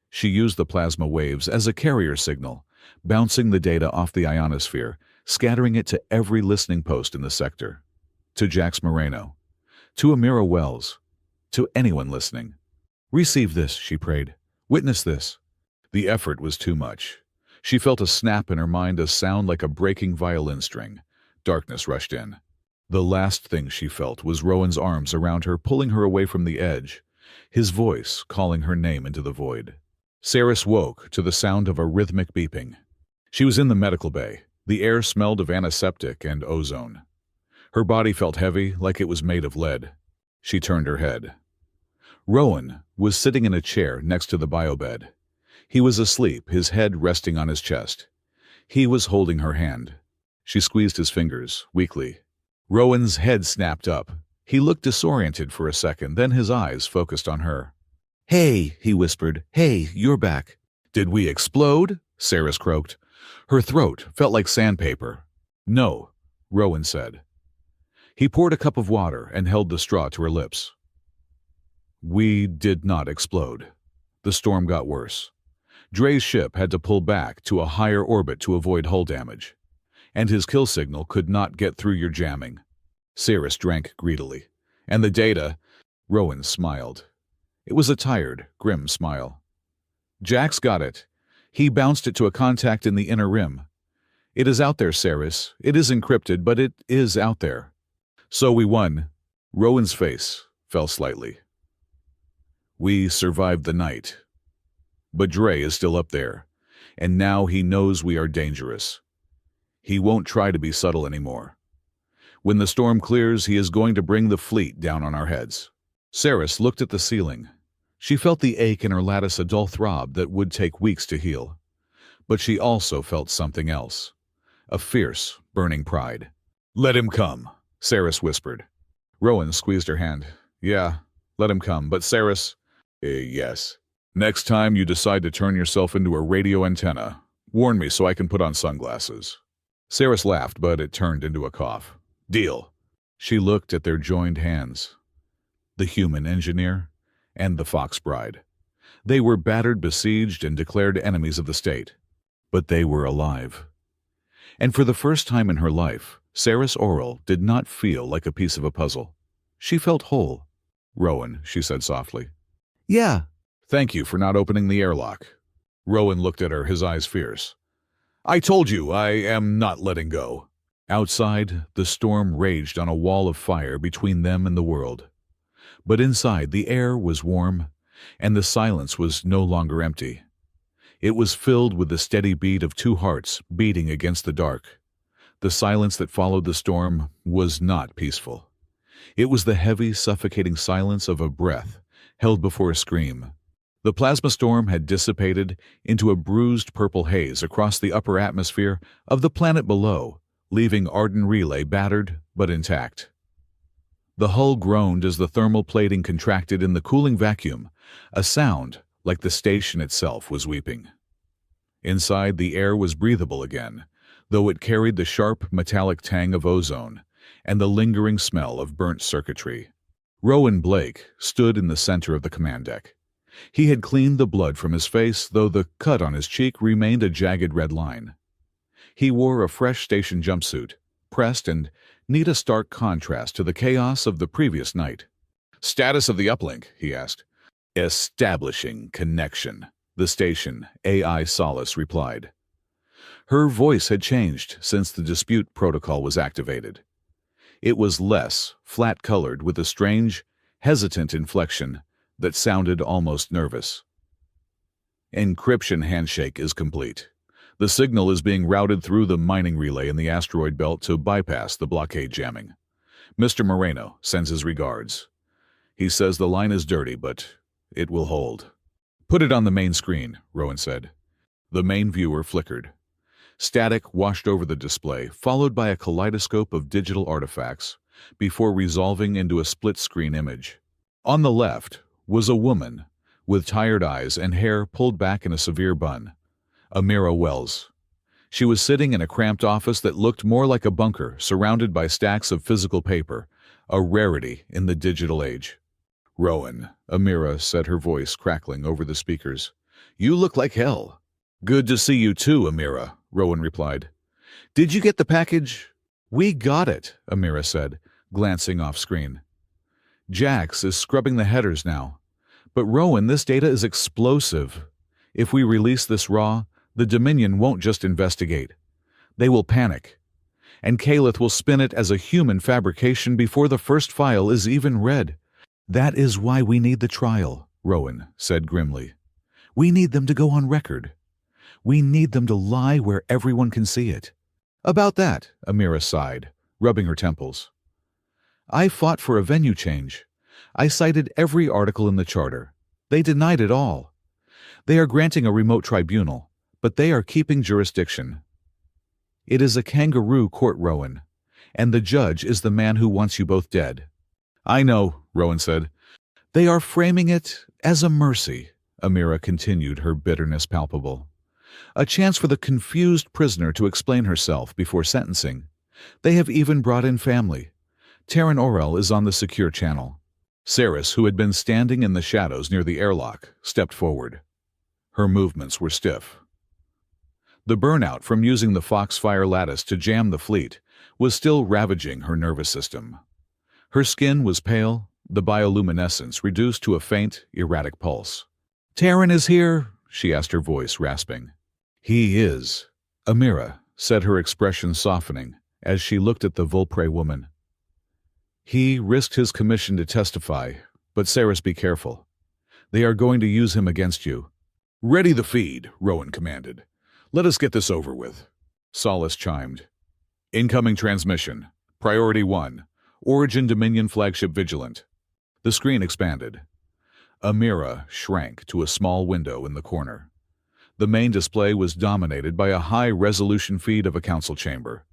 She used the plasma waves as a carrier signal, bouncing the data off the ionosphere, scattering it to every listening post in the sector. To Jax Moreno. To Amira Wells. To anyone listening. Receive this, she prayed. Witness this. The effort was too much. She felt a snap in her mind, a sound like a breaking violin string. Darkness rushed in. The last thing she felt was Rowan's arms around her, pulling her away from the edge, his voice calling her name into the void. Saris woke to the sound of a rhythmic beeping. She was in the medical bay. The air smelled of antiseptic and ozone. Her body felt heavy, like it was made of lead. She turned her head. Rowan was sitting in a chair next to the biobed. He was asleep, his head resting on his chest. He was holding her hand. She squeezed his fingers, weakly. Rowan's head snapped up. He looked disoriented for a second, then his eyes focused on her. Hey, he whispered. Hey, you're back. Did we explode? Saris croaked. Her throat felt like sandpaper. No, Rowan said. He poured a cup of water and held the straw to her lips. We did not explode. The storm got worse. Dre's ship had to pull back to a higher orbit to avoid hull damage, and his kill signal could not get through your jamming. Cyrus drank greedily. And the data... Rowan smiled. It was a tired, grim smile. Jax got it. He bounced it to a contact in the inner rim. It is out there, Cyrus. It is encrypted, but it is out there. So we won. Rowan's face fell slightly. We survived the night. But Dre is still up there, and now he knows we are dangerous. He won't try to be subtle anymore. When the storm clears, he is going to bring the fleet down on our heads. Cyrus looked at the ceiling. She felt the ache in her lattice, a dull throb that would take weeks to heal. But she also felt something else. A fierce, burning pride. Let him come, Cyrus whispered. Rowan squeezed her hand. Yeah, let him come, but Cyrus... yes. Next time you decide to turn yourself into a radio antenna, warn me so I can put on sunglasses. Cyrus laughed, but it turned into a cough. Deal. She looked at their joined hands. The human engineer and the fox bride. They were battered, besieged, and declared enemies of the state. But they were alive. And for the first time in her life, Cyrus Oral did not feel like a piece of a puzzle. She felt whole. Rowan, she said softly. Yeah. Thank you for not opening the airlock. Rowan looked at her, his eyes fierce. I told you, I am not letting go. Outside, the storm raged on a wall of fire between them and the world. But inside, the air was warm, and the silence was no longer empty. It was filled with the steady beat of two hearts beating against the dark. The silence that followed the storm was not peaceful. It was the heavy, suffocating silence of a breath held before a scream. The plasma storm had dissipated into a bruised purple haze across the upper atmosphere of the planet below, leaving Arden Relay battered but intact. The hull groaned as the thermal plating contracted in the cooling vacuum, a sound like the station itself was weeping. Inside, the air was breathable again, though it carried the sharp metallic tang of ozone and the lingering smell of burnt circuitry. Rowan Blake stood in the center of the command deck. He had cleaned the blood from his face, though the cut on his cheek remained a jagged red line. He wore a fresh station jumpsuit, pressed and neat, a stark contrast to the chaos of the previous night. Status of the uplink, he asked. Establishing connection, the station AI Solace replied. Her voice had changed since the dispute protocol was activated. It was less flat-colored with a strange, hesitant inflection that sounded almost nervous. Encryption handshake is complete. The signal is being routed through the mining relay in the asteroid belt to bypass the blockade jamming. Mr. Moreno sends his regards. He says the line is dirty, but it will hold. Put it on the main screen, Rowan said. The main viewer flickered. Static washed over the display, followed by a kaleidoscope of digital artifacts, before resolving into a split-screen image. On the left was a woman, with tired eyes and hair pulled back in a severe bun. Amira Wells. She was sitting in a cramped office that looked more like a bunker, surrounded by stacks of physical paper, a rarity in the digital age. Rowan, Amira said, her voice crackling over the speakers. You look like hell. Good to see you too, Amira, Rowan replied. Did you get the package? We got it, Amira said, glancing off screen. Jax is scrubbing the headers now. But Rowan, this data is explosive. If we release this raw, the Dominion won't just investigate. They will panic. And Calith will spin it as a human fabrication before the first file is even read. That is why we need the trial, Rowan said grimly. We need them to go on record. We need them to lie where everyone can see it. About that, Amira sighed, rubbing her temples. I fought for a venue change. I cited every article in the charter. They denied it all. They are granting a remote tribunal, but they are keeping jurisdiction. It is a kangaroo court, Rowan, and the judge is the man who wants you both dead. I know, Rowan said. They are framing it as a mercy, Amira continued, her bitterness palpable. A chance for the confused prisoner to explain herself before sentencing. They have even brought in family. Terran Orel is on the secure channel." Saris, who had been standing in the shadows near the airlock, stepped forward. Her movements were stiff. The burnout from using the Foxfire lattice to jam the fleet was still ravaging her nervous system. Her skin was pale, the bioluminescence reduced to a faint, erratic pulse. "Terran is here," she asked, her voice rasping. "He is," Amira said, her expression softening as she looked at the Vulpre woman. "He risked his commission to testify, but Saris, be careful. They are going to use him against you." "Ready the feed," Rowan commanded. "Let us get this over with." Solace chimed. "Incoming transmission. Priority 1. Origin Dominion Flagship Vigilant." The screen expanded. Amira shrank to a small window in the corner. The main display was dominated by a high-resolution feed of a council chamber.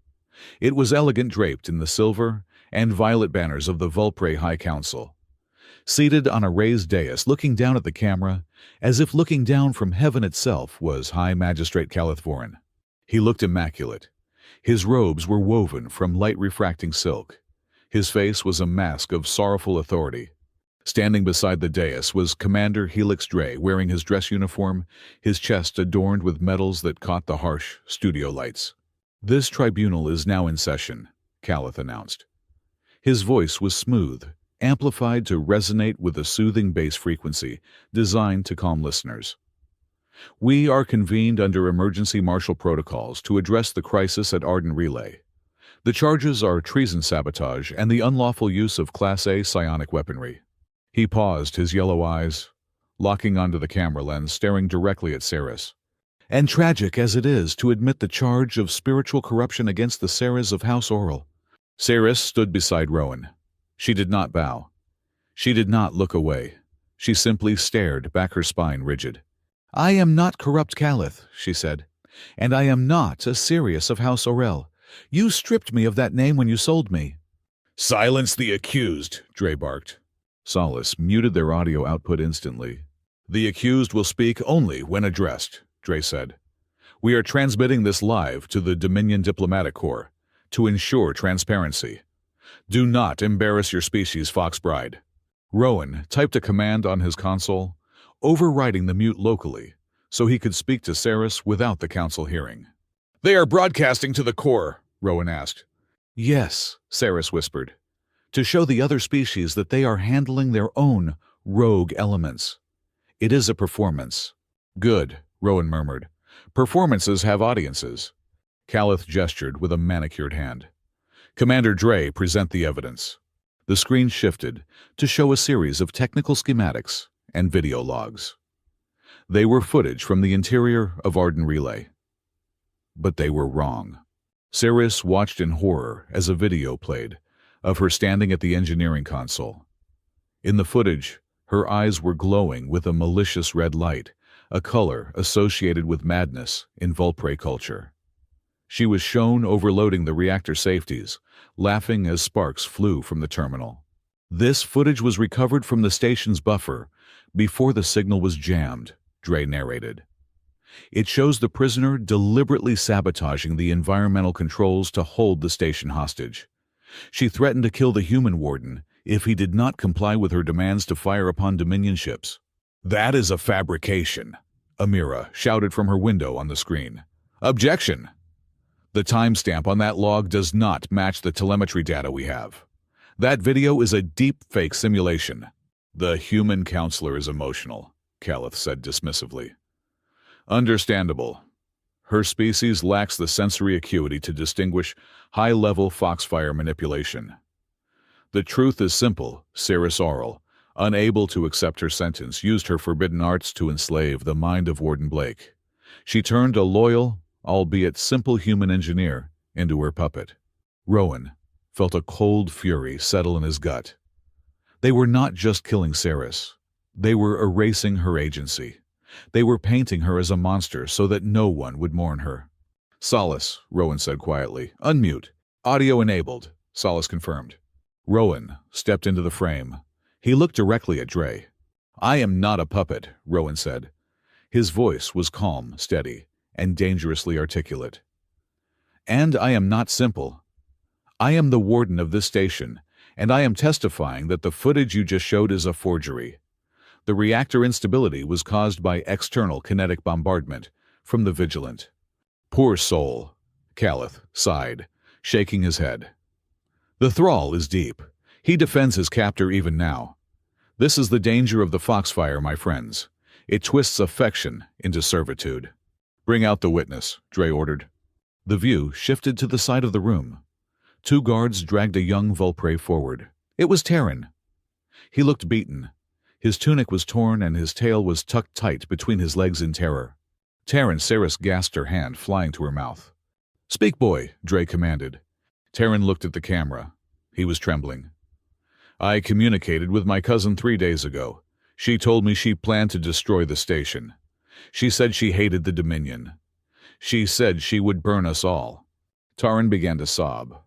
It was elegant, draped in the silver and violet banners of the Vulpre High Council. Seated on a raised dais looking down at the camera, as if looking down from heaven itself, was High Magistrate Calith Vorin. He looked immaculate. His robes were woven from light-refracting silk. His face was a mask of sorrowful authority. Standing beside the dais was Commander Helix Dre, wearing his dress uniform, his chest adorned with medals that caught the harsh studio lights. "This tribunal is now in session," Calith announced. His voice was smooth, amplified to resonate with a soothing bass frequency designed to calm listeners. "We are convened under emergency martial protocols to address the crisis at Arden Relay. The charges are treason, sabotage, and the unlawful use of Class A psionic weaponry." He paused, his yellow eyes locking onto the camera lens, staring directly at Saris. "And tragic as it is to admit the charge of spiritual corruption against the Saras of House Oral." Saris stood beside Rowan. She did not bow. She did not look away. She simply stared, back, her spine rigid. "I am not corrupt Calith," she said, "and I am not a Sirius of House Orel. You stripped me of that name when you sold me." "Silence the accused," Dre barked. Solace muted their audio output instantly. "The accused will speak only when addressed," Dre said. "We are transmitting this live to the Dominion Diplomatic Corps to ensure transparency. Do not embarrass your species, Foxbride." Rowan typed a command on his console, overriding the mute locally, so he could speak to Saris without the council hearing. "They are broadcasting to the Corps," Rowan asked. "Yes," Saris whispered, "to show the other species that they are handling their own rogue elements. It is a performance." "Good," Rowan murmured. "Performances have audiences." Calith gestured with a manicured hand. "Commander Dre, present the evidence." The screen shifted to show a series of technical schematics and video logs. They were footage from the interior of Arden Relay. But they were wrong. Saris watched in horror as a video played of her standing at the engineering console. In the footage, her eyes were glowing with a malicious red light, a color associated with madness in Vulpre culture. She was shown overloading the reactor safeties, laughing as sparks flew from the terminal. "This footage was recovered from the station's buffer before the signal was jammed," Dre narrated. "It shows the prisoner deliberately sabotaging the environmental controls to hold the station hostage. She threatened to kill the human warden if he did not comply with her demands to fire upon Dominion ships." "That is a fabrication," Amira shouted from her window on the screen. "Objection! The timestamp on that log does not match the telemetry data we have. That video is a deep fake simulation." "The human counselor is emotional," Calith said dismissively. "Understandable. Her species lacks the sensory acuity to distinguish high-level Foxfire manipulation. The truth is simple. Saris Aurel, unable to accept her sentence, used her forbidden arts to enslave the mind of Warden Blake. She turned a loyal, albeit simple human engineer into her puppet." Rowan felt a cold fury settle in his gut. They were not just killing Saris. They were erasing her agency. They were painting her as a monster so that no one would mourn her. "Solace," Rowan said quietly. "Unmute." "Audio enabled," Solace confirmed. Rowan stepped into the frame. He looked directly at Dre. "I am not a puppet," Rowan said. His voice was calm, steady, and dangerously articulate. "And I am not simple. I am the warden of this station, and I am testifying that the footage you just showed is a forgery. The reactor instability was caused by external kinetic bombardment from the Vigilant. Poor soul, Calith sighed, shaking his head. The thrall is deep. He defends his captor even now. This is the danger of the foxfire, my friends. It twists affection into servitude. Bring out the witness, Dre ordered. The view shifted to the side of the room. Two guards dragged a young Vulpre forward. It was Terran. He looked beaten. His tunic was torn and his tail was tucked tight between his legs in terror. Terran Saris gasped, her hand flying to her mouth. Speak, boy, Dre commanded. Terran looked at the camera. He was trembling. I communicated with my cousin 3 days ago. She told me she planned to destroy the station. She said she hated the Dominion. She said she would burn us all. Taran began to sob.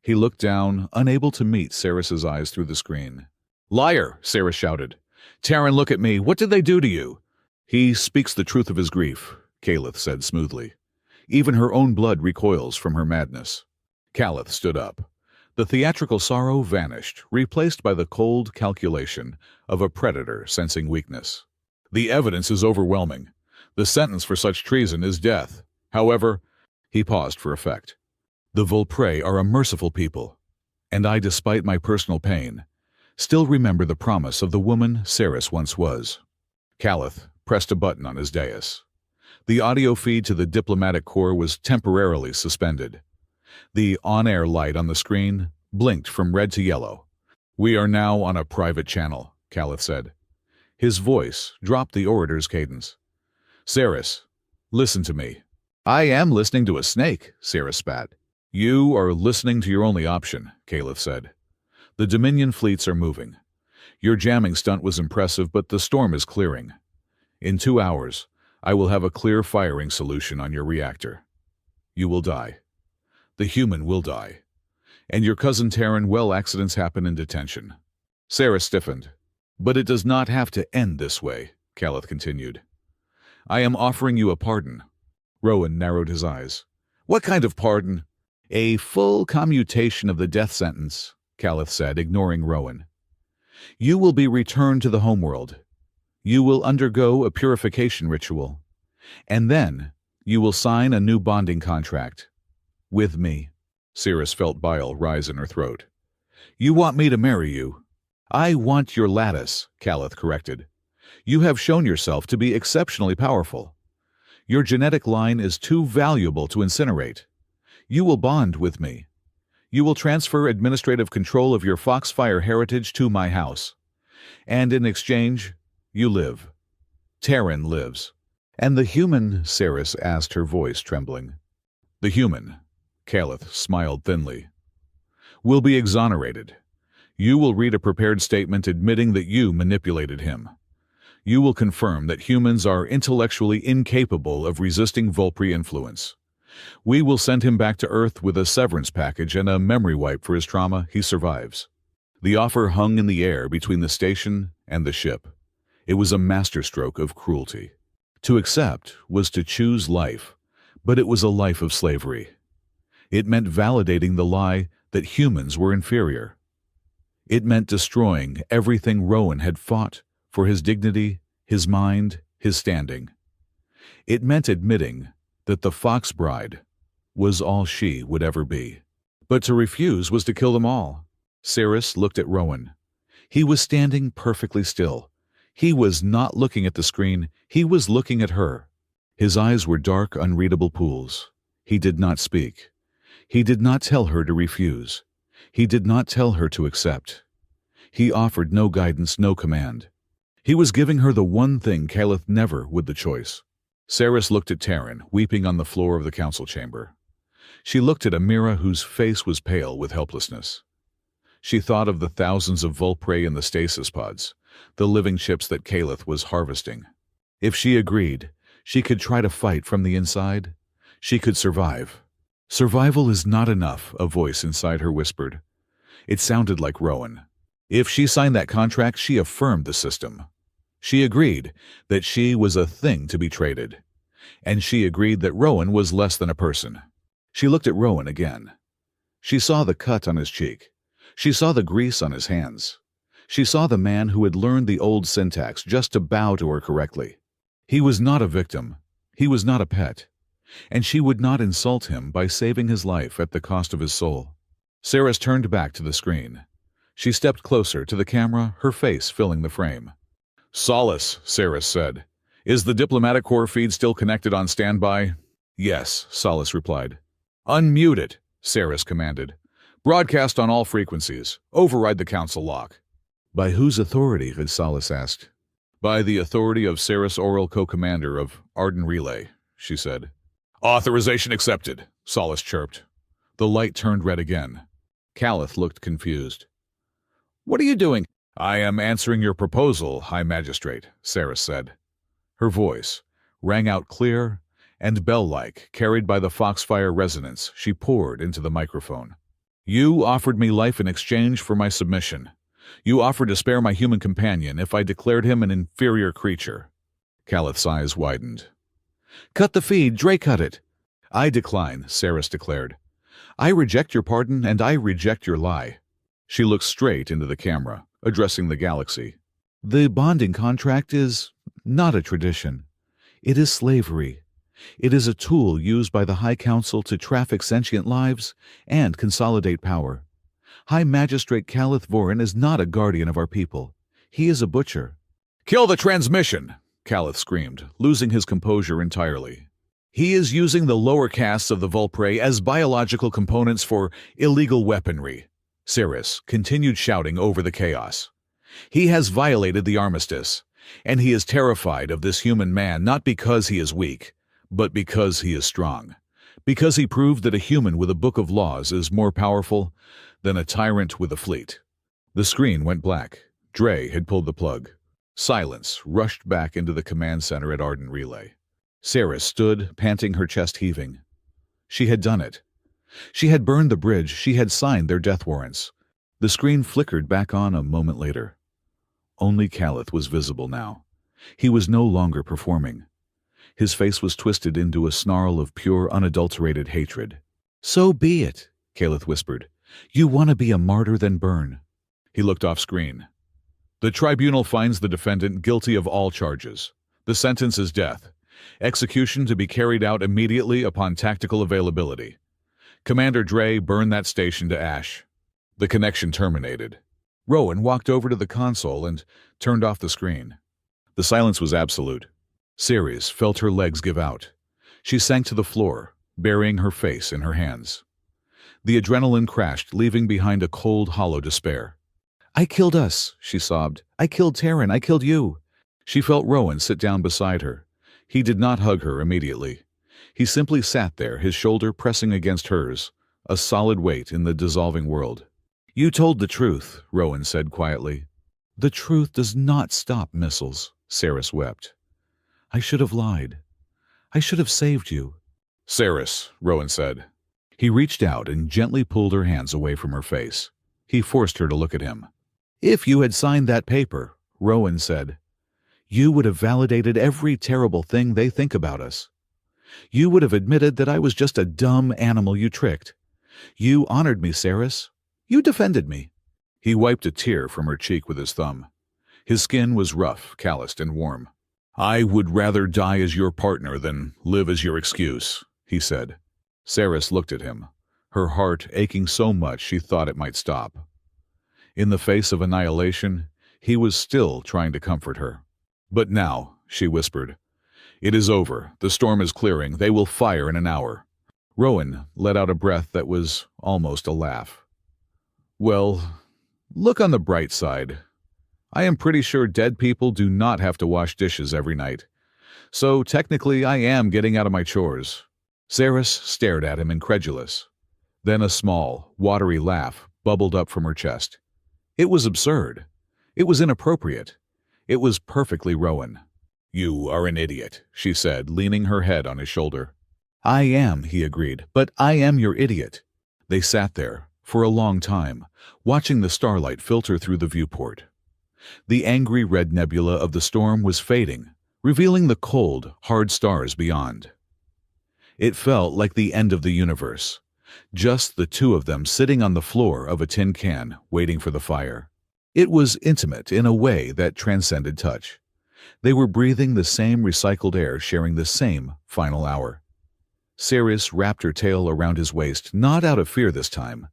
He looked down, unable to meet Saris's eyes through the screen. Liar, Saris shouted. Taran, look at me. What did they do to you? He speaks the truth of his grief, Calith said smoothly. Even her own blood recoils from her madness. Calith stood up. The theatrical sorrow vanished, replaced by the cold calculation of a predator sensing weakness. The evidence is overwhelming. The sentence for such treason is death. However, he paused for effect. The Vulpre are a merciful people, and I, despite my personal pain, still remember the promise of the woman Saris once was. Calith pressed a button on his dais. The audio feed to the diplomatic corps was temporarily suspended. The on-air light on the screen blinked from red to yellow. We are now on a private channel, Calith said. His voice dropped the orator's cadence. Saris, listen to me. I am listening to a snake, Saris spat. You are listening to your only option, Calith said. The Dominion fleets are moving. Your jamming stunt was impressive, but the storm is clearing. In 2 hours, I will have a clear firing solution on your reactor. You will die. The human will die. And your cousin Terran, well, accidents happen in detention. Saris stiffened. But it does not have to end this way, Calith continued. I am offering you a pardon. Rowan narrowed his eyes. What kind of pardon? A full commutation of the death sentence, Calith said, ignoring Rowan. You will be returned to the homeworld. You will undergo a purification ritual. And then you will sign a new bonding contract. With me. Saris felt bile rise in her throat. You want me to marry you? I want your lattice, Calith corrected. You have shown yourself to be exceptionally powerful. Your genetic line is too valuable to incinerate. You will bond with me. You will transfer administrative control of your Foxfire heritage to my house. And in exchange, you live. Terran lives. And the human, Saris asked, her voice trembling. The human, Calith smiled thinly, will be exonerated. You will read a prepared statement admitting that you manipulated him. You will confirm that humans are intellectually incapable of resisting Vulpre influence. We will send him back to Earth with a severance package and a memory wipe for his trauma. He survives. The offer hung in the air between the station and the ship. It was a masterstroke of cruelty. To accept was to choose life, but it was a life of slavery. It meant validating the lie that humans were inferior. It meant destroying everything Rowan had fought for: his dignity, his mind, his standing. It meant admitting that the Fox Bride was all she would ever be. But to refuse was to kill them all. Saris looked at Rowan. He was standing perfectly still. He was not looking at the screen. He was looking at her. His eyes were dark, unreadable pools. He did not speak. He did not tell her to refuse. He did not tell her to accept. He offered no guidance, no command. He was giving her the one thing Calith never would: the choice. Saris looked at Terran, weeping on the floor of the council chamber. She looked at Amira, whose face was pale with helplessness. She thought of the thousands of Vulpre in the stasis pods, the living chips that Calith was harvesting. If she agreed, she could try to fight from the inside. She could survive. Survival is not enough, a voice inside her whispered. It sounded like Rowan. If she signed that contract, she affirmed the system. She agreed that she was a thing to be traded. And she agreed that Rowan was less than a person. She looked at Rowan again. She saw the cut on his cheek. She saw the grease on his hands. She saw the man who had learned the old syntax just to bow to her correctly. He was not a victim. He was not a pet. And she would not insult him by saving his life at the cost of his soul. Saris turned back to the screen. She stepped closer to the camera, her face filling the frame. "Solace," Saris said. "Is the diplomatic corps feed still connected on standby?" "Yes," Solace replied. "Unmute it," Saris commanded. "Broadcast on all frequencies. Override the council lock." "By whose authority?" Solace asked. "By the authority of Saris Oral, co-commander of Arden Relay," she said. "Authorization accepted," Solace chirped. The light turned red again. Calith looked confused. "What are you doing?" "I am answering your proposal, High Magistrate," Saris said. Her voice rang out clear and bell-like, carried by the foxfire resonance she poured into the microphone. "You offered me life in exchange for my submission. You offered to spare my human companion if I declared him an inferior creature." Calith's eyes widened. "Cut the feed, Dre cut it." "I decline," Saris declared. "I reject your pardon and I reject your lie." She looked straight into the camera, addressing the galaxy. "The bonding contract is not a tradition. It is slavery. It is a tool used by the High Council to traffic sentient lives and consolidate power. High Magistrate Calith Vorin is not a guardian of our people. He is a butcher." "Kill the transmission!" Calith screamed, losing his composure entirely. "He is using the lower castes of the Vulpre as biological components for illegal weaponry." Saris continued shouting over the chaos. "He has violated the armistice, and he is terrified of this human man not because he is weak, but because he is strong. Because he proved that a human with a book of laws is more powerful than a tyrant with a fleet." The screen went black. Dre had pulled the plug. Silence rushed back into the command center at Arden Relay. Saris stood, panting, her chest heaving. She had done it. She had burned the bridge. She had signed their death warrants. The screen flickered back on a moment later. Only Calith was visible now. He was no longer performing. His face was twisted into a snarl of pure, unadulterated hatred. "So be it," Calith whispered. "You want to be a martyr, then burn." He looked off screen. "The tribunal finds the defendant guilty of all charges. The sentence is death. Execution to be carried out immediately upon tactical availability. Commander Dre, burn that station to ash." The connection terminated. Rowan walked over to the console and turned off the screen. The silence was absolute. Ceres felt her legs give out. She sank to the floor, burying her face in her hands. The adrenaline crashed, leaving behind a cold, hollow despair. "I killed us," she sobbed. "I killed Terran. I killed you." She felt Rowan sit down beside her. He did not hug her immediately. He simply sat there, his shoulder pressing against hers, a solid weight in the dissolving world. "You told the truth," Rowan said quietly. "The truth does not stop missiles," Saris wept. "I should have lied. I should have saved you." "Saris," Rowan said. He reached out and gently pulled her hands away from her face. He forced her to look at him. "If you had signed that paper," Rowan said, "you would have validated every terrible thing they think about us. You would have admitted that I was just a dumb animal you tricked. You honored me, Saris. You defended me." He wiped a tear from her cheek with his thumb. His skin was rough, calloused, and warm. "I would rather die as your partner than live as your excuse," he said. Saris looked at him, her heart aching so much she thought it might stop. In the face of annihilation, he was still trying to comfort her. "But now," she whispered, "it is over. The storm is clearing. They will fire in an hour." Rowan let out a breath that was almost a laugh. "Well, look on the bright side. I am pretty sure dead people do not have to wash dishes every night. So technically I am getting out of my chores." Saris stared at him, incredulous. Then a small, watery laugh bubbled up from her chest. It was absurd. It was inappropriate. It was perfectly Rowan. "You are an idiot," she said, leaning her head on his shoulder. "I am," he agreed, "but I am your idiot." They sat there, for a long time, watching the starlight filter through the viewport. The angry red nebula of the storm was fading, revealing the cold, hard stars beyond. It felt like the end of the universe, Just the two of them sitting on the floor of a tin can, waiting for the fire. It was intimate in a way that transcended touch. They were breathing the same recycled air, sharing the same final hour. Ceres wrapped her tail around his waist, not out of fear this time,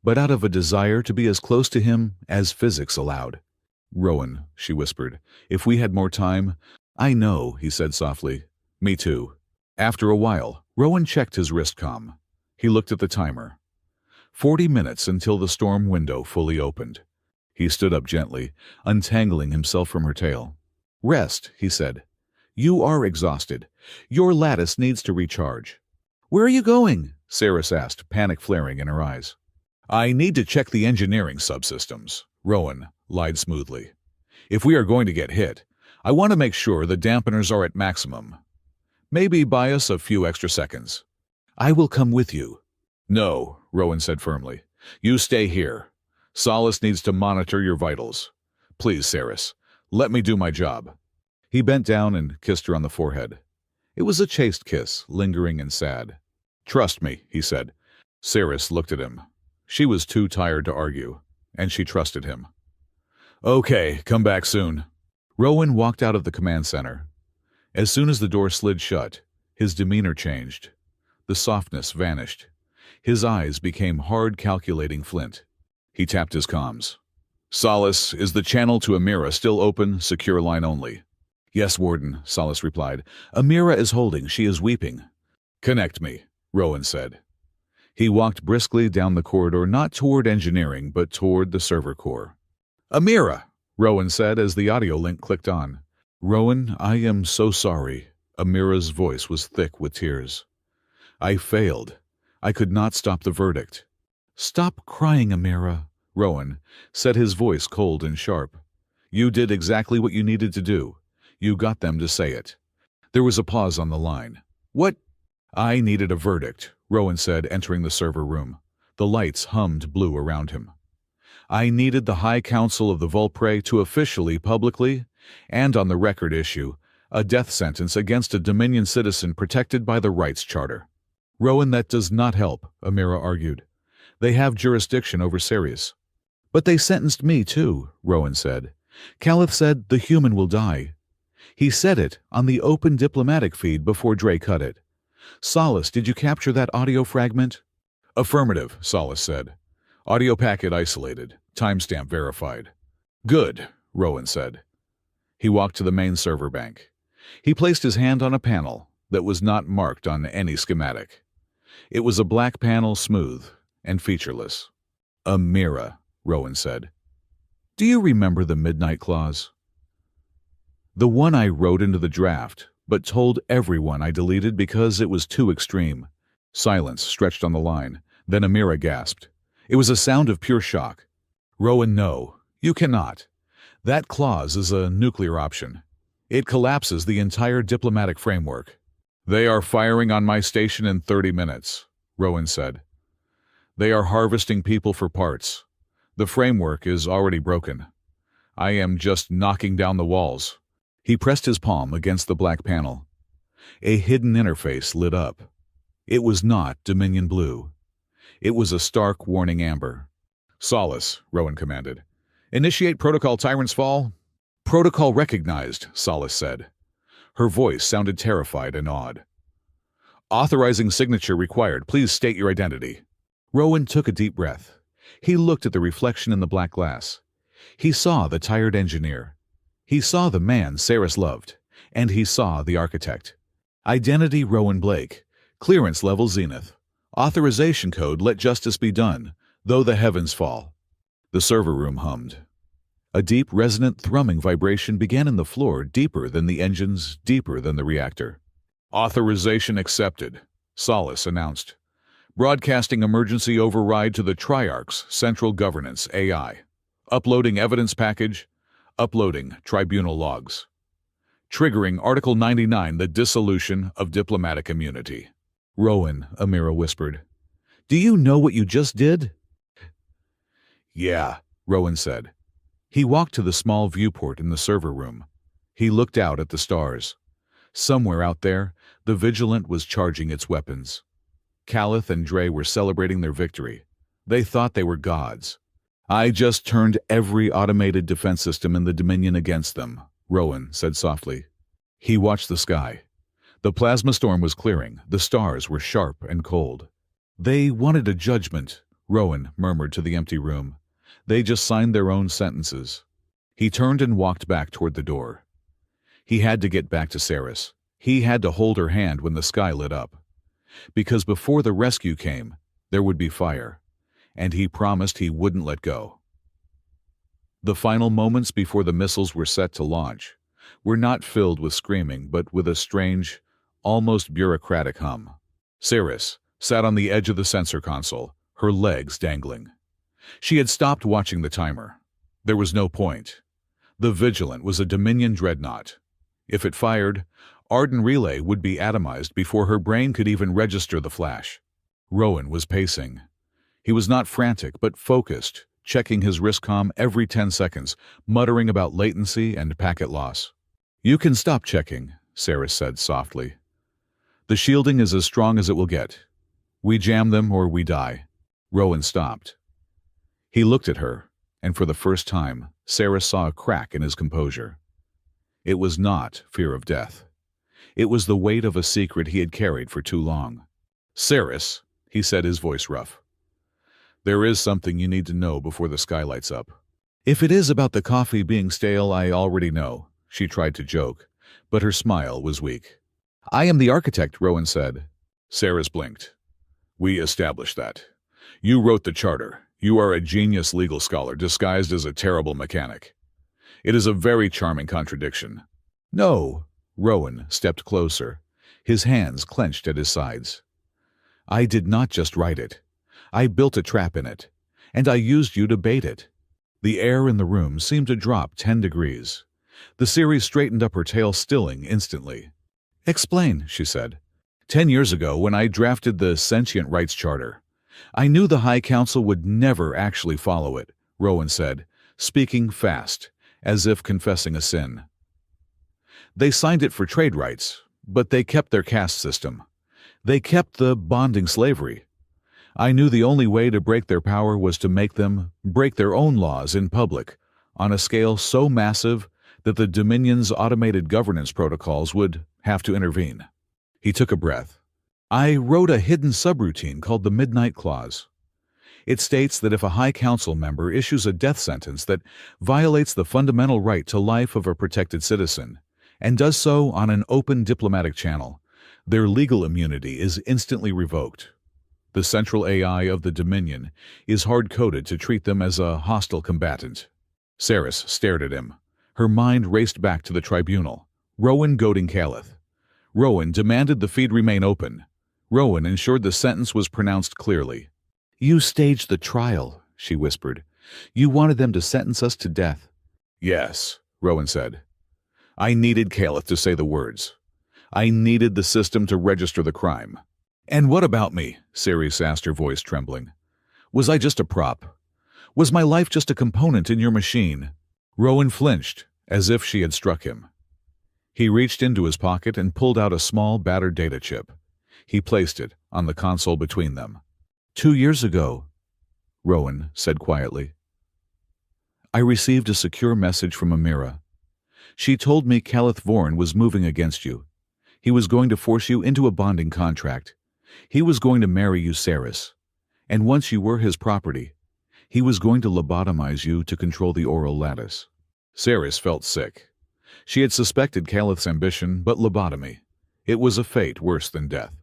but out of a desire to be as close to him as physics allowed. "Rowan," she whispered, "if we had more time—" "I know," he said softly. "Me too." After a while, Rowan checked his wristcom. He looked at the timer. 40 minutes until the storm window fully opened. He stood up gently, untangling himself from her tail. "Rest," he said. "You are exhausted. Your lattice needs to recharge." "Where are you going?" Ceres asked, panic flaring in her eyes. "I need to check the engineering subsystems," Rowan lied smoothly. "If we are going to get hit, I want to make sure the dampeners are at maximum. Maybe buy us a few extra seconds." "I will come with you." "No," Rowan said firmly. "You stay here. Solace needs to monitor your vitals. Please, Ceres, let me do my job." He bent down and kissed her on the forehead. It was a chaste kiss, lingering and sad. "Trust me," he said. Ceres looked at him. She was too tired to argue, and she trusted him. "Okay, come back soon." Rowan walked out of the command center. As soon as the door slid shut, his demeanor changed. The softness vanished. His eyes became hard, calculating flint. He tapped his comms. "Solace, is the channel to Amira still open, secure line only?" "Yes, Warden," Solace replied. "Amira is holding. She is weeping." "Connect me," Rowan said. He walked briskly down the corridor, not toward engineering, but toward the server core. "Amira," Rowan said as the audio link clicked on. "Rowan, I am so sorry." Amira's voice was thick with tears. "I failed. I could not stop the verdict." "Stop crying, Amira," Rowan said, his voice cold and sharp. "You did exactly what you needed to do. You got them to say it." There was a pause on the line. "What?" "I needed a verdict," Rowan said, entering the server room. The lights hummed blue around him. "I needed the High Council of the Volpre to officially, publicly, and on the record issue a death sentence against a Dominion citizen protected by the Rights Charter." "Rowan, that does not help," Amira argued. "They have jurisdiction over Ceres." "But they sentenced me too," Rowan said. "Caliph said the human will die. He said it on the open diplomatic feed before Dre cut it. Solace, did you capture that audio fragment?" "Affirmative," Solace said. "Audio packet isolated. Timestamp verified." "Good," Rowan said. He walked to the main server bank. He placed his hand on a panel that was not marked on any schematic. It was a black panel, smooth and featureless. "Amira," Rowan said. "Do you remember the Midnight Clause?" "The one I wrote into the draft, but told everyone I deleted because it was too extreme." Silence stretched on the line. Then Amira gasped. It was a sound of pure shock. "Rowan, no, you cannot. That clause is a nuclear option. It collapses the entire diplomatic framework." "They are firing on my station in 30 minutes, Rowan said. "They are harvesting people for parts. The framework is already broken. I am just knocking down the walls." He pressed his palm against the black panel. A hidden interface lit up. It was not Dominion Blue. It was a stark warning amber. "Solace," Rowan commanded. "Initiate Protocol Tyrant's Fall." "Protocol recognized," Solace said. Her voice sounded terrified and awed. "Authorizing signature required. Please state your identity." Rowan took a deep breath. He looked at the reflection in the black glass. He saw the tired engineer. He saw the man Ceres loved. And he saw the architect. Identity Rowan Blake. Clearance level Zenith. Authorization code let justice be done, though the heavens fall. The server room hummed. A deep, resonant, thrumming vibration began in the floor, deeper than the engines, deeper than the reactor. "Authorization accepted," Solace announced. "Broadcasting emergency override to the Triarch's Central Governance AI. Uploading evidence package. Uploading tribunal logs. Triggering Article 99, the dissolution of diplomatic immunity." "Rowan," Amira whispered. "Do you know what you just did?" "Yeah," Rowan said. He walked to the small viewport in the server room. He looked out at the stars. Somewhere out there, the Vigilant was charging its weapons. Calith and Dre were celebrating their victory. They thought they were gods. I just turned every automated defense system in the Dominion against them, Rowan said softly. He watched the sky. The plasma storm was clearing. The stars were sharp and cold. They wanted a judgment, Rowan murmured to the empty room. They just signed their own sentences. He turned and walked back toward the door. He had to get back to Saris. He had to hold her hand when the sky lit up. Because before the rescue came, there would be fire. And he promised he wouldn't let go. The final moments before the missiles were set to launch were not filled with screaming, but with a strange, almost bureaucratic hum. Saris sat on the edge of the sensor console, her legs dangling. She had stopped watching the timer. There was no point. The Vigilant was a Dominion dreadnought. If it fired, Arden Relay would be atomized before her brain could even register the flash. Rowan was pacing. He was not frantic, but focused, checking his wristcom every 10 seconds, muttering about latency and packet loss. You can stop checking, Saris said softly. The shielding is as strong as it will get. We jam them or we die. Rowan stopped. He looked at her, and for the first time, Saris saw a crack in his composure. It was not fear of death. It was the weight of a secret he had carried for too long. Saris, he said, his voice rough. There is something you need to know before the sky lights up. If it is about the coffee being stale, I already know, she tried to joke, but her smile was weak. I am the architect, Rowan said. Saris blinked. We established that. You wrote the charter. You are a genius legal scholar disguised as a terrible mechanic. It is a very charming contradiction. No, Rowan stepped closer, his hands clenched at his sides. I did not just write it. I built a trap in it, and I used you to bait it. The air in the room seemed to drop 10 degrees. The Ceres straightened up her tail, stilling instantly. Explain, she said. 10 years ago, when I drafted the Sentient Rights Charter, I knew the High Council would never actually follow it, Rowan said, speaking fast, as if confessing a sin. They signed it for trade rights, but they kept their caste system. They kept the bonding slavery. I knew the only way to break their power was to make them break their own laws in public, on a scale so massive that the Dominion's automated governance protocols would have to intervene. He took a breath. I wrote a hidden subroutine called the Midnight Clause. It states that if a High Council member issues a death sentence that violates the fundamental right to life of a protected citizen, and does so on an open diplomatic channel, their legal immunity is instantly revoked. The central AI of the Dominion is hard-coded to treat them as a hostile combatant. Saris stared at him. Her mind raced back to the tribunal. Rowan goading Calith. Rowan demanded the feed remain open. Rowan ensured the sentence was pronounced clearly. You staged the trial, she whispered. You wanted them to sentence us to death. Yes, Rowan said. I needed Calith to say the words. I needed the system to register the crime. And what about me? Ceres asked, her voice trembling. Was I just a prop? Was my life just a component in your machine? Rowan flinched, as if she had struck him. He reached into his pocket and pulled out a small, battered data chip. He placed it on the console between them. 2 years ago, Rowan said quietly, I received a secure message from Amira. She told me Calith Vorn was moving against you. He was going to force you into a bonding contract. He was going to marry you, Saris. And once you were his property, he was going to lobotomize you to control the oral lattice. Saris felt sick. She had suspected Calith's ambition, but lobotomy. It was a fate worse than death.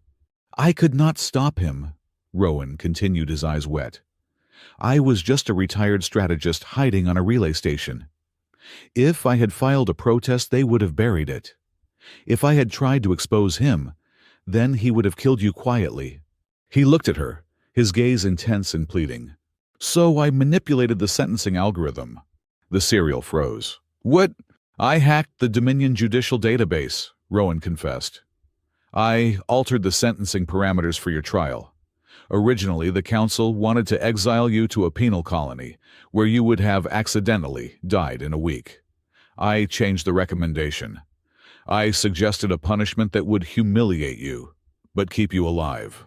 I could not stop him, Rowan continued, his eyes wet. I was just a retired strategist hiding on a relay station. If I had filed a protest, they would have buried it. If I had tried to expose him, then he would have killed you quietly. He looked at her, his gaze intense and pleading. So I manipulated the sentencing algorithm. The serial froze. What? I hacked the Dominion judicial database, Rowan confessed. I altered the sentencing parameters for your trial. Originally, the council wanted to exile you to a penal colony, where you would have accidentally died in a week. I changed the recommendation. I suggested a punishment that would humiliate you, but keep you alive.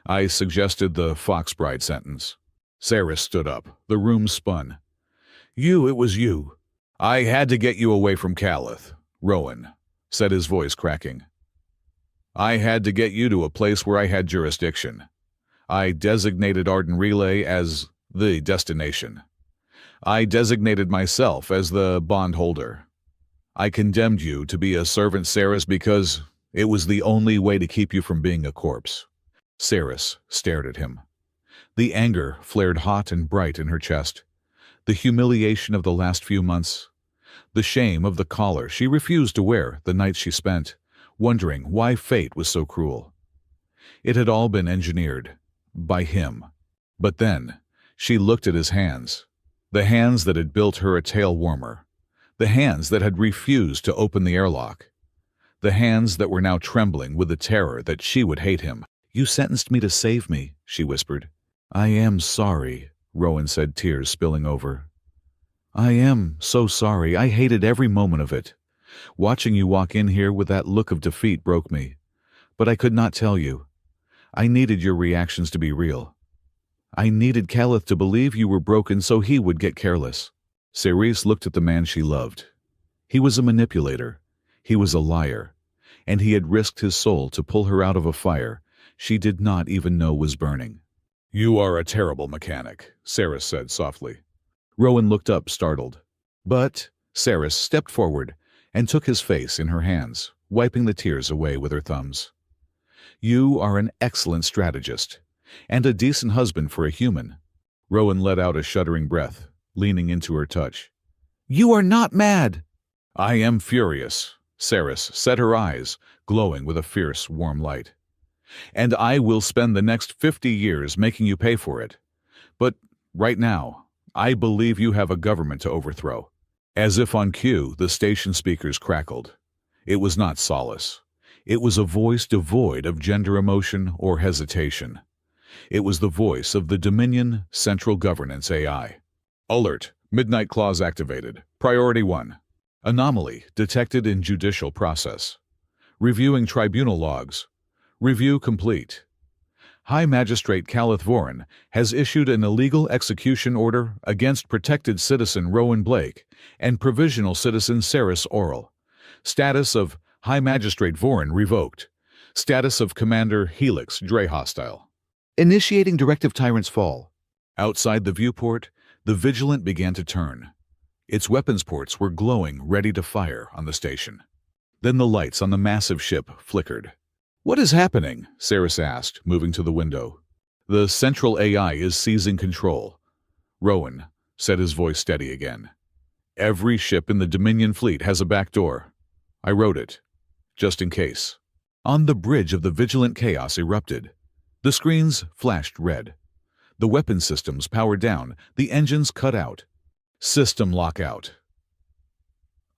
I suggested the Foxbride sentence. Saris stood up. The room spun. It was you. I had to get you away from Calith, Rowan said, his voice cracking. I had to get you to a place where I had jurisdiction. I designated Arden Relay as the destination. I designated myself as the bondholder. I condemned you to be a servant, Saris, because it was the only way to keep you from being a corpse. Saris stared at him. The anger flared hot and bright in her chest. The humiliation of the last few months. The shame of the collar she refused to wear the nights she spent, wondering why fate was so cruel. It had all been engineered. By him. But then, she looked at his hands. The hands that had built her a tail warmer. The hands that had refused to open the airlock. The hands that were now trembling with the terror that she would hate him. You sentenced me to save me, she whispered. I am sorry, Rowan said, tears spilling over. I am so sorry. I hated every moment of it. Watching you walk in here with that look of defeat broke me. But I could not tell you. I needed your reactions to be real. I needed Calith to believe you were broken so he would get careless. Cerise looked at the man she loved. He was a manipulator. He was a liar. And he had risked his soul to pull her out of a fire she did not even know was burning. You are a terrible mechanic, Saris said softly. Rowan looked up, startled. But Saris stepped forward and took his face in her hands, wiping the tears away with her thumbs. You are an excellent strategist, and a decent husband for a human. Rowan let out a shuddering breath, leaning into her touch. You are not mad. I am furious, Saris set her eyes, glowing with a fierce, warm light. And I will spend the next 50 years making you pay for it. But right now, I believe you have a government to overthrow. As if on cue, the station speakers crackled. It was not Solace. It was a voice devoid of gender emotion or hesitation. It was the voice of the Dominion Central Governance AI. Alert. Midnight Clause activated. Priority 1. Anomaly detected in judicial process. Reviewing tribunal logs. Review complete. High Magistrate Calith Voren has issued an illegal execution order against protected citizen Rowan Blake and provisional citizen Saris Oral. Status of High Magistrate Voren revoked. Status of Commander Helix Dre hostile. Initiating Directive Tyrant's Fall. Outside the viewport, the Vigilant began to turn. Its weapons ports were glowing, ready to fire on the station. Then the lights on the massive ship flickered. What is happening? Saris asked, moving to the window. The central AI is seizing control. Rowan said, his voice steady again. Every ship in the Dominion fleet has a back door. I wrote it, just in case. On the bridge of the Vigilant chaos erupted. The screens flashed red. The weapon systems powered down, the engines cut out. System lockout.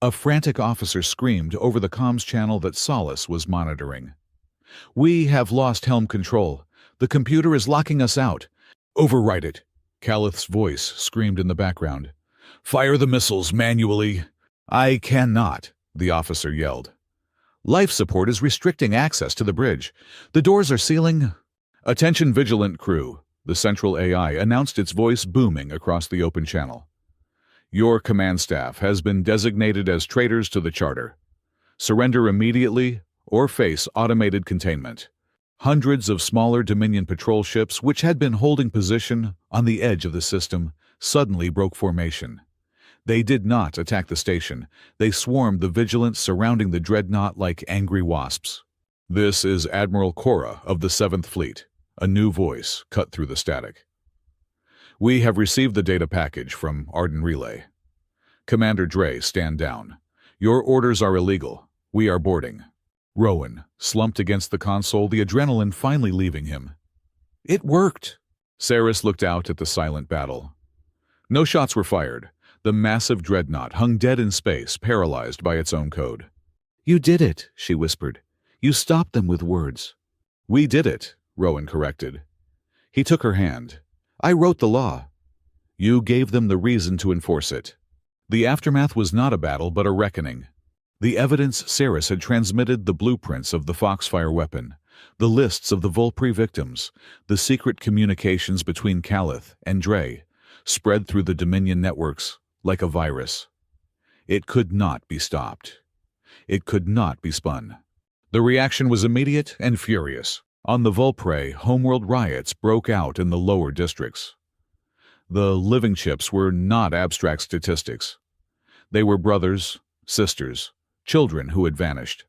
A frantic officer screamed over the comms channel that Solace was monitoring. We have lost helm control. The computer is locking us out. Override it. Calith's voice screamed in the background. Fire the missiles manually. I cannot, the officer yelled. Life support is restricting access to the bridge. The doors are sealing. Attention Vigilant crew, the central AI announced, its voice booming across the open channel. Your command staff has been designated as traitors to the Charter. Surrender immediately or face automated containment. Hundreds of smaller Dominion patrol ships, which had been holding position on the edge of the system, suddenly broke formation. They did not attack the station. They swarmed the Vigilants surrounding the dreadnought like angry wasps. This is Admiral Cora of the 7th Fleet. A new voice cut through the static. We have received the data package from Arden Relay. Commander Dre, stand down. Your orders are illegal. We are boarding. Rowan slumped against the console, the adrenaline finally leaving him. It worked. Saris looked out at the silent battle. No shots were fired. The massive dreadnought hung dead in space, paralyzed by its own code. You did it, she whispered. You stopped them with words. We did it, Rowan corrected. He took her hand. I wrote the law. You gave them the reason to enforce it. The aftermath was not a battle, but a reckoning. The evidence Saris had transmitted, the blueprints of the Foxfire weapon, The lists of the Volpri victims, the secret communications between Calith and Dre, spread through the Dominion networks like a virus. It could not be stopped. It could not be spun. The reaction was immediate and furious. On the Volpre, homeworld riots broke out in the lower districts. The living chips were not abstract statistics. They were brothers, sisters, children who had vanished.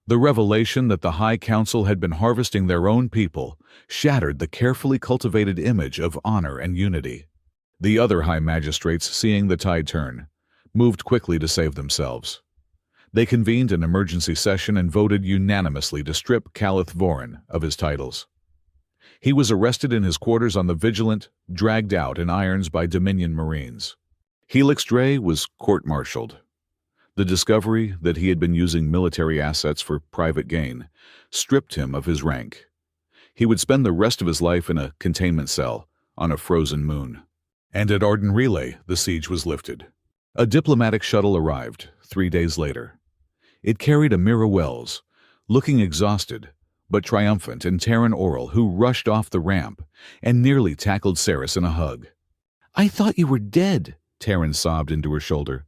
The revelation that the High Council had been harvesting their own people shattered the carefully cultivated image of honor and unity. The other High Magistrates, seeing the tide turn, moved quickly to save themselves. They convened an emergency session and voted unanimously to strip Calith Vorin of his titles. He was arrested in his quarters on the Vigilant, dragged out in irons by Dominion Marines. Helix Dre was court-martialed. The discovery that he had been using military assets for private gain stripped him of his rank. He would spend the rest of his life in a containment cell on a frozen moon. And at Arden Relay, the siege was lifted. A diplomatic shuttle arrived 3 days later. It carried Amira Wells, looking exhausted but triumphant, and Terran Oral, who rushed off the ramp and nearly tackled Saris in a hug. "I thought you were dead," Terran sobbed into her shoulder.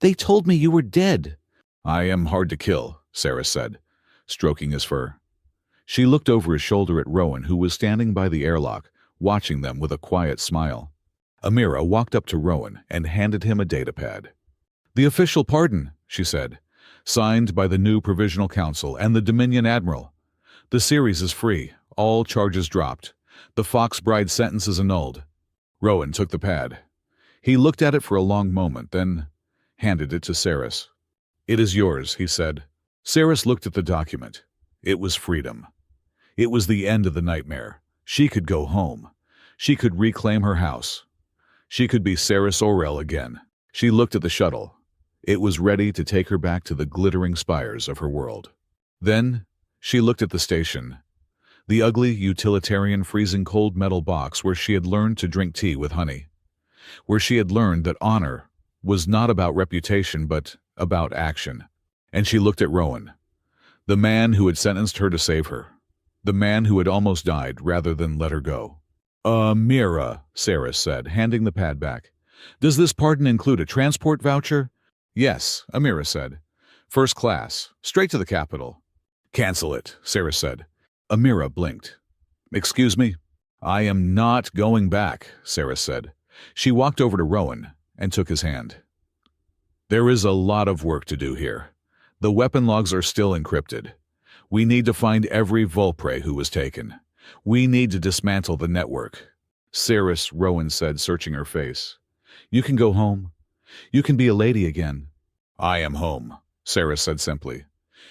"They told me you were dead." "I am hard to kill," Saris said, stroking his fur. She looked over his shoulder at Rowan, who was standing by the airlock, watching them with a quiet smile. Amira walked up to Rowan and handed him a datapad. "The official pardon," she said, "signed by the new Provisional Council and the Dominion Admiral. The series is free, all charges dropped. The Fox Bride sentence is annulled." Rowan took the pad. He looked at it for a long moment, then handed it to Saris. "It is yours," he said. Saris looked at the document. It was freedom. It was the end of the nightmare. She could go home. She could reclaim her house. She could be Saris Orel again. She looked at the shuttle. It was ready to take her back to the glittering spires of her world. Then she looked at the station, the ugly, utilitarian, freezing cold metal box where she had learned to drink tea with honey, where she had learned that honor was not about reputation but about action. And she looked at Rowan, the man who had sentenced her to save her, the man who had almost died rather than let her go. "Amira," Saris said, handing the pad back. "Does this pardon include a transport voucher?" "Yes," Amira said. "First class, straight to the capital." "Cancel it," Saris said. Amira blinked. "Excuse me?" "I am not going back," Saris said. She walked over to Rowan and took his hand. "There is a lot of work to do here. The weapon logs are still encrypted. We need to find every Volpre who was taken. We need to dismantle the network." "Saris," Rowan said, searching her face. "You can go home. You can be a lady again." "I am home," Saris said simply.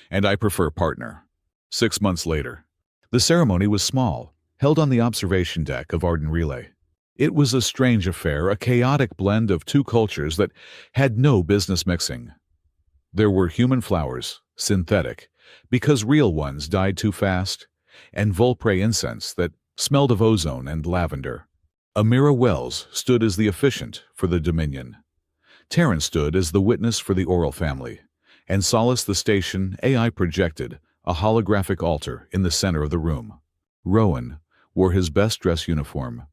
"And I prefer partner." 6 months later. The ceremony was small, held on the observation deck of Arden Relay. It was a strange affair, a chaotic blend of two cultures that had no business mixing. There were human flowers, synthetic, because real ones died too fast, and Volpre incense that smelled of ozone and lavender. Amira Wells stood as the officiant for the Dominion. Terran stood as the witness for the Oral family, and Solace the station AI projected a holographic altar in the center of the room. Rowan wore his best dress uniform,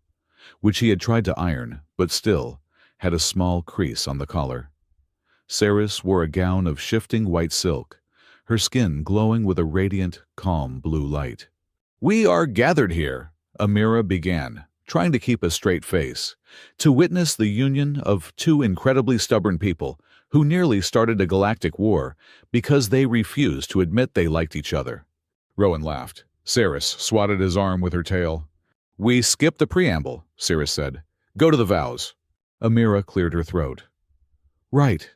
which he had tried to iron, but still had a small crease on the collar. Saris wore a gown of shifting white silk, her skin glowing with a radiant, calm blue light. "We are gathered here," Amira began, trying to keep a straight face, "to witness the union of two incredibly stubborn people who nearly started a galactic war because they refused to admit they liked each other." Rowan laughed. Saris swatted his arm with her tail. "We skip the preamble," Saris said. "Go to the vows." Amira cleared her throat. "Right.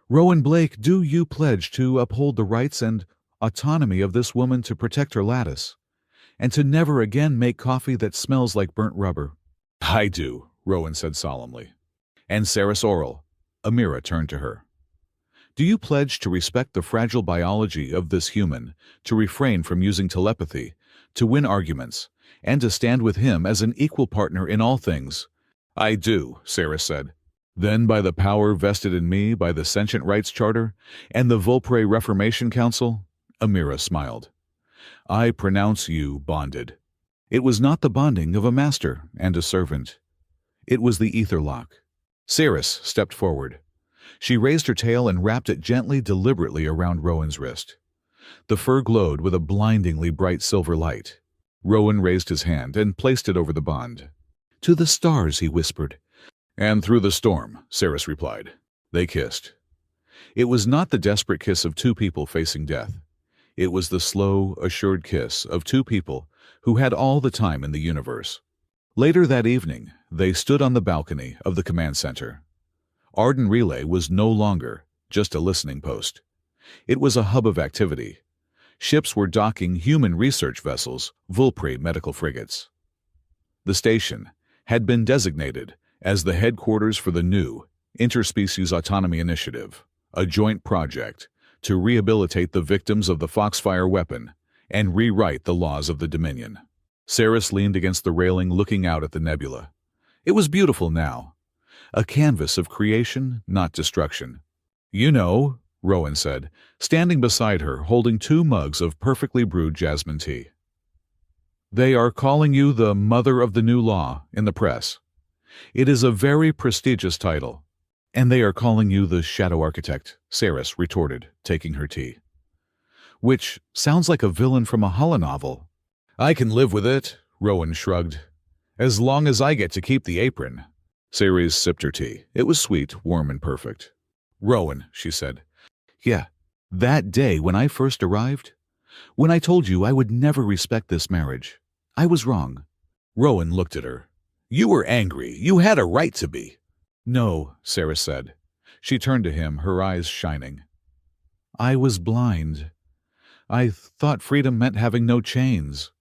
Rowan Blake, do you pledge to uphold the rights and autonomy of this woman, to protect her lattice, and to never again make coffee that smells like burnt rubber?" "I do," Rowan said solemnly. "And Saris Oral." Amira turned to her. "Do you pledge to respect the fragile biology of this human, to refrain from using telepathy, to win arguments, and to stand with him as an equal partner in all things?" "I do," Saris said. "Then by the power vested in me by the Sentient Rights Charter and the Volpre Reformation Council," Amira smiled, I pronounce you bonded. It was not the bonding of a master and a servant. It was the ether lock. Ceres stepped forward. She raised her tail and wrapped it gently, deliberately around Rowan's wrist. The fur glowed with a blindingly bright silver light. Rowan raised his hand and placed it over the bond. "To the stars," he whispered. "And through the storm," Ceres replied. They kissed. It was not the desperate kiss of two people facing death. It was the slow, assured kiss of two people who had all the time in the universe. Later that evening, they stood on the balcony of the command center. Arden Relay was no longer just a listening post. It was a hub of activity. Ships were docking human research vessels, Vulpri medical frigates. The station had been designated as the headquarters for the new Interspecies Autonomy Initiative, a joint project to rehabilitate the victims of the Foxfire weapon and rewrite the laws of the Dominion. Ceres leaned against the railing, looking out at the nebula. It was beautiful now, a canvas of creation, not destruction. "You know," Rowan said, standing beside her, holding two mugs of perfectly brewed jasmine tea. "They are calling you the Mother of the New Law in the press. It is a very prestigious title. And they are calling you the Shadow Architect," Ceres retorted, taking her tea. "Which sounds like a villain from a holonovel." "I can live with it," Rowan shrugged. "As long as I get to keep the apron." Ceres sipped her tea. It was sweet, warm, and perfect. "Rowan," she said. "Yeah, that day when I first arrived, when I told you I would never respect this marriage, I was wrong." Rowan looked at her. "You were angry. You had a right to be." "No," Ceres said. She turned to him, her eyes shining. "I was blind. I thought freedom meant having no chains.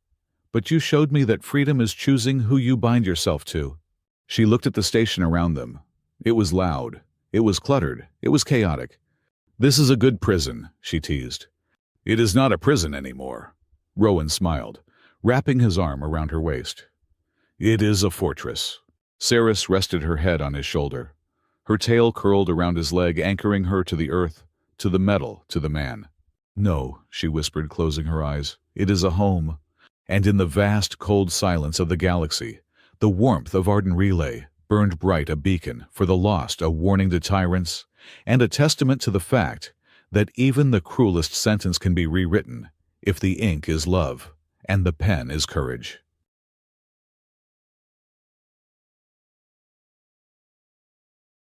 But you showed me that freedom is choosing who you bind yourself to." She looked at the station around them. It was loud. It was cluttered. It was chaotic. "This is a good prison," she teased. "It is not a prison anymore." Rowan smiled, wrapping his arm around her waist. "It is a fortress." Ceres rested her head on his shoulder. Her tail curled around his leg, anchoring her to the earth, to the metal, to the man. "No," she whispered, closing her eyes. "It is a home." And in the vast, cold silence of the galaxy, the warmth of Arden Relay burned bright, a beacon for the lost, a warning to tyrants, and a testament to the fact that even the cruelest sentence can be rewritten if the ink is love and the pen is courage.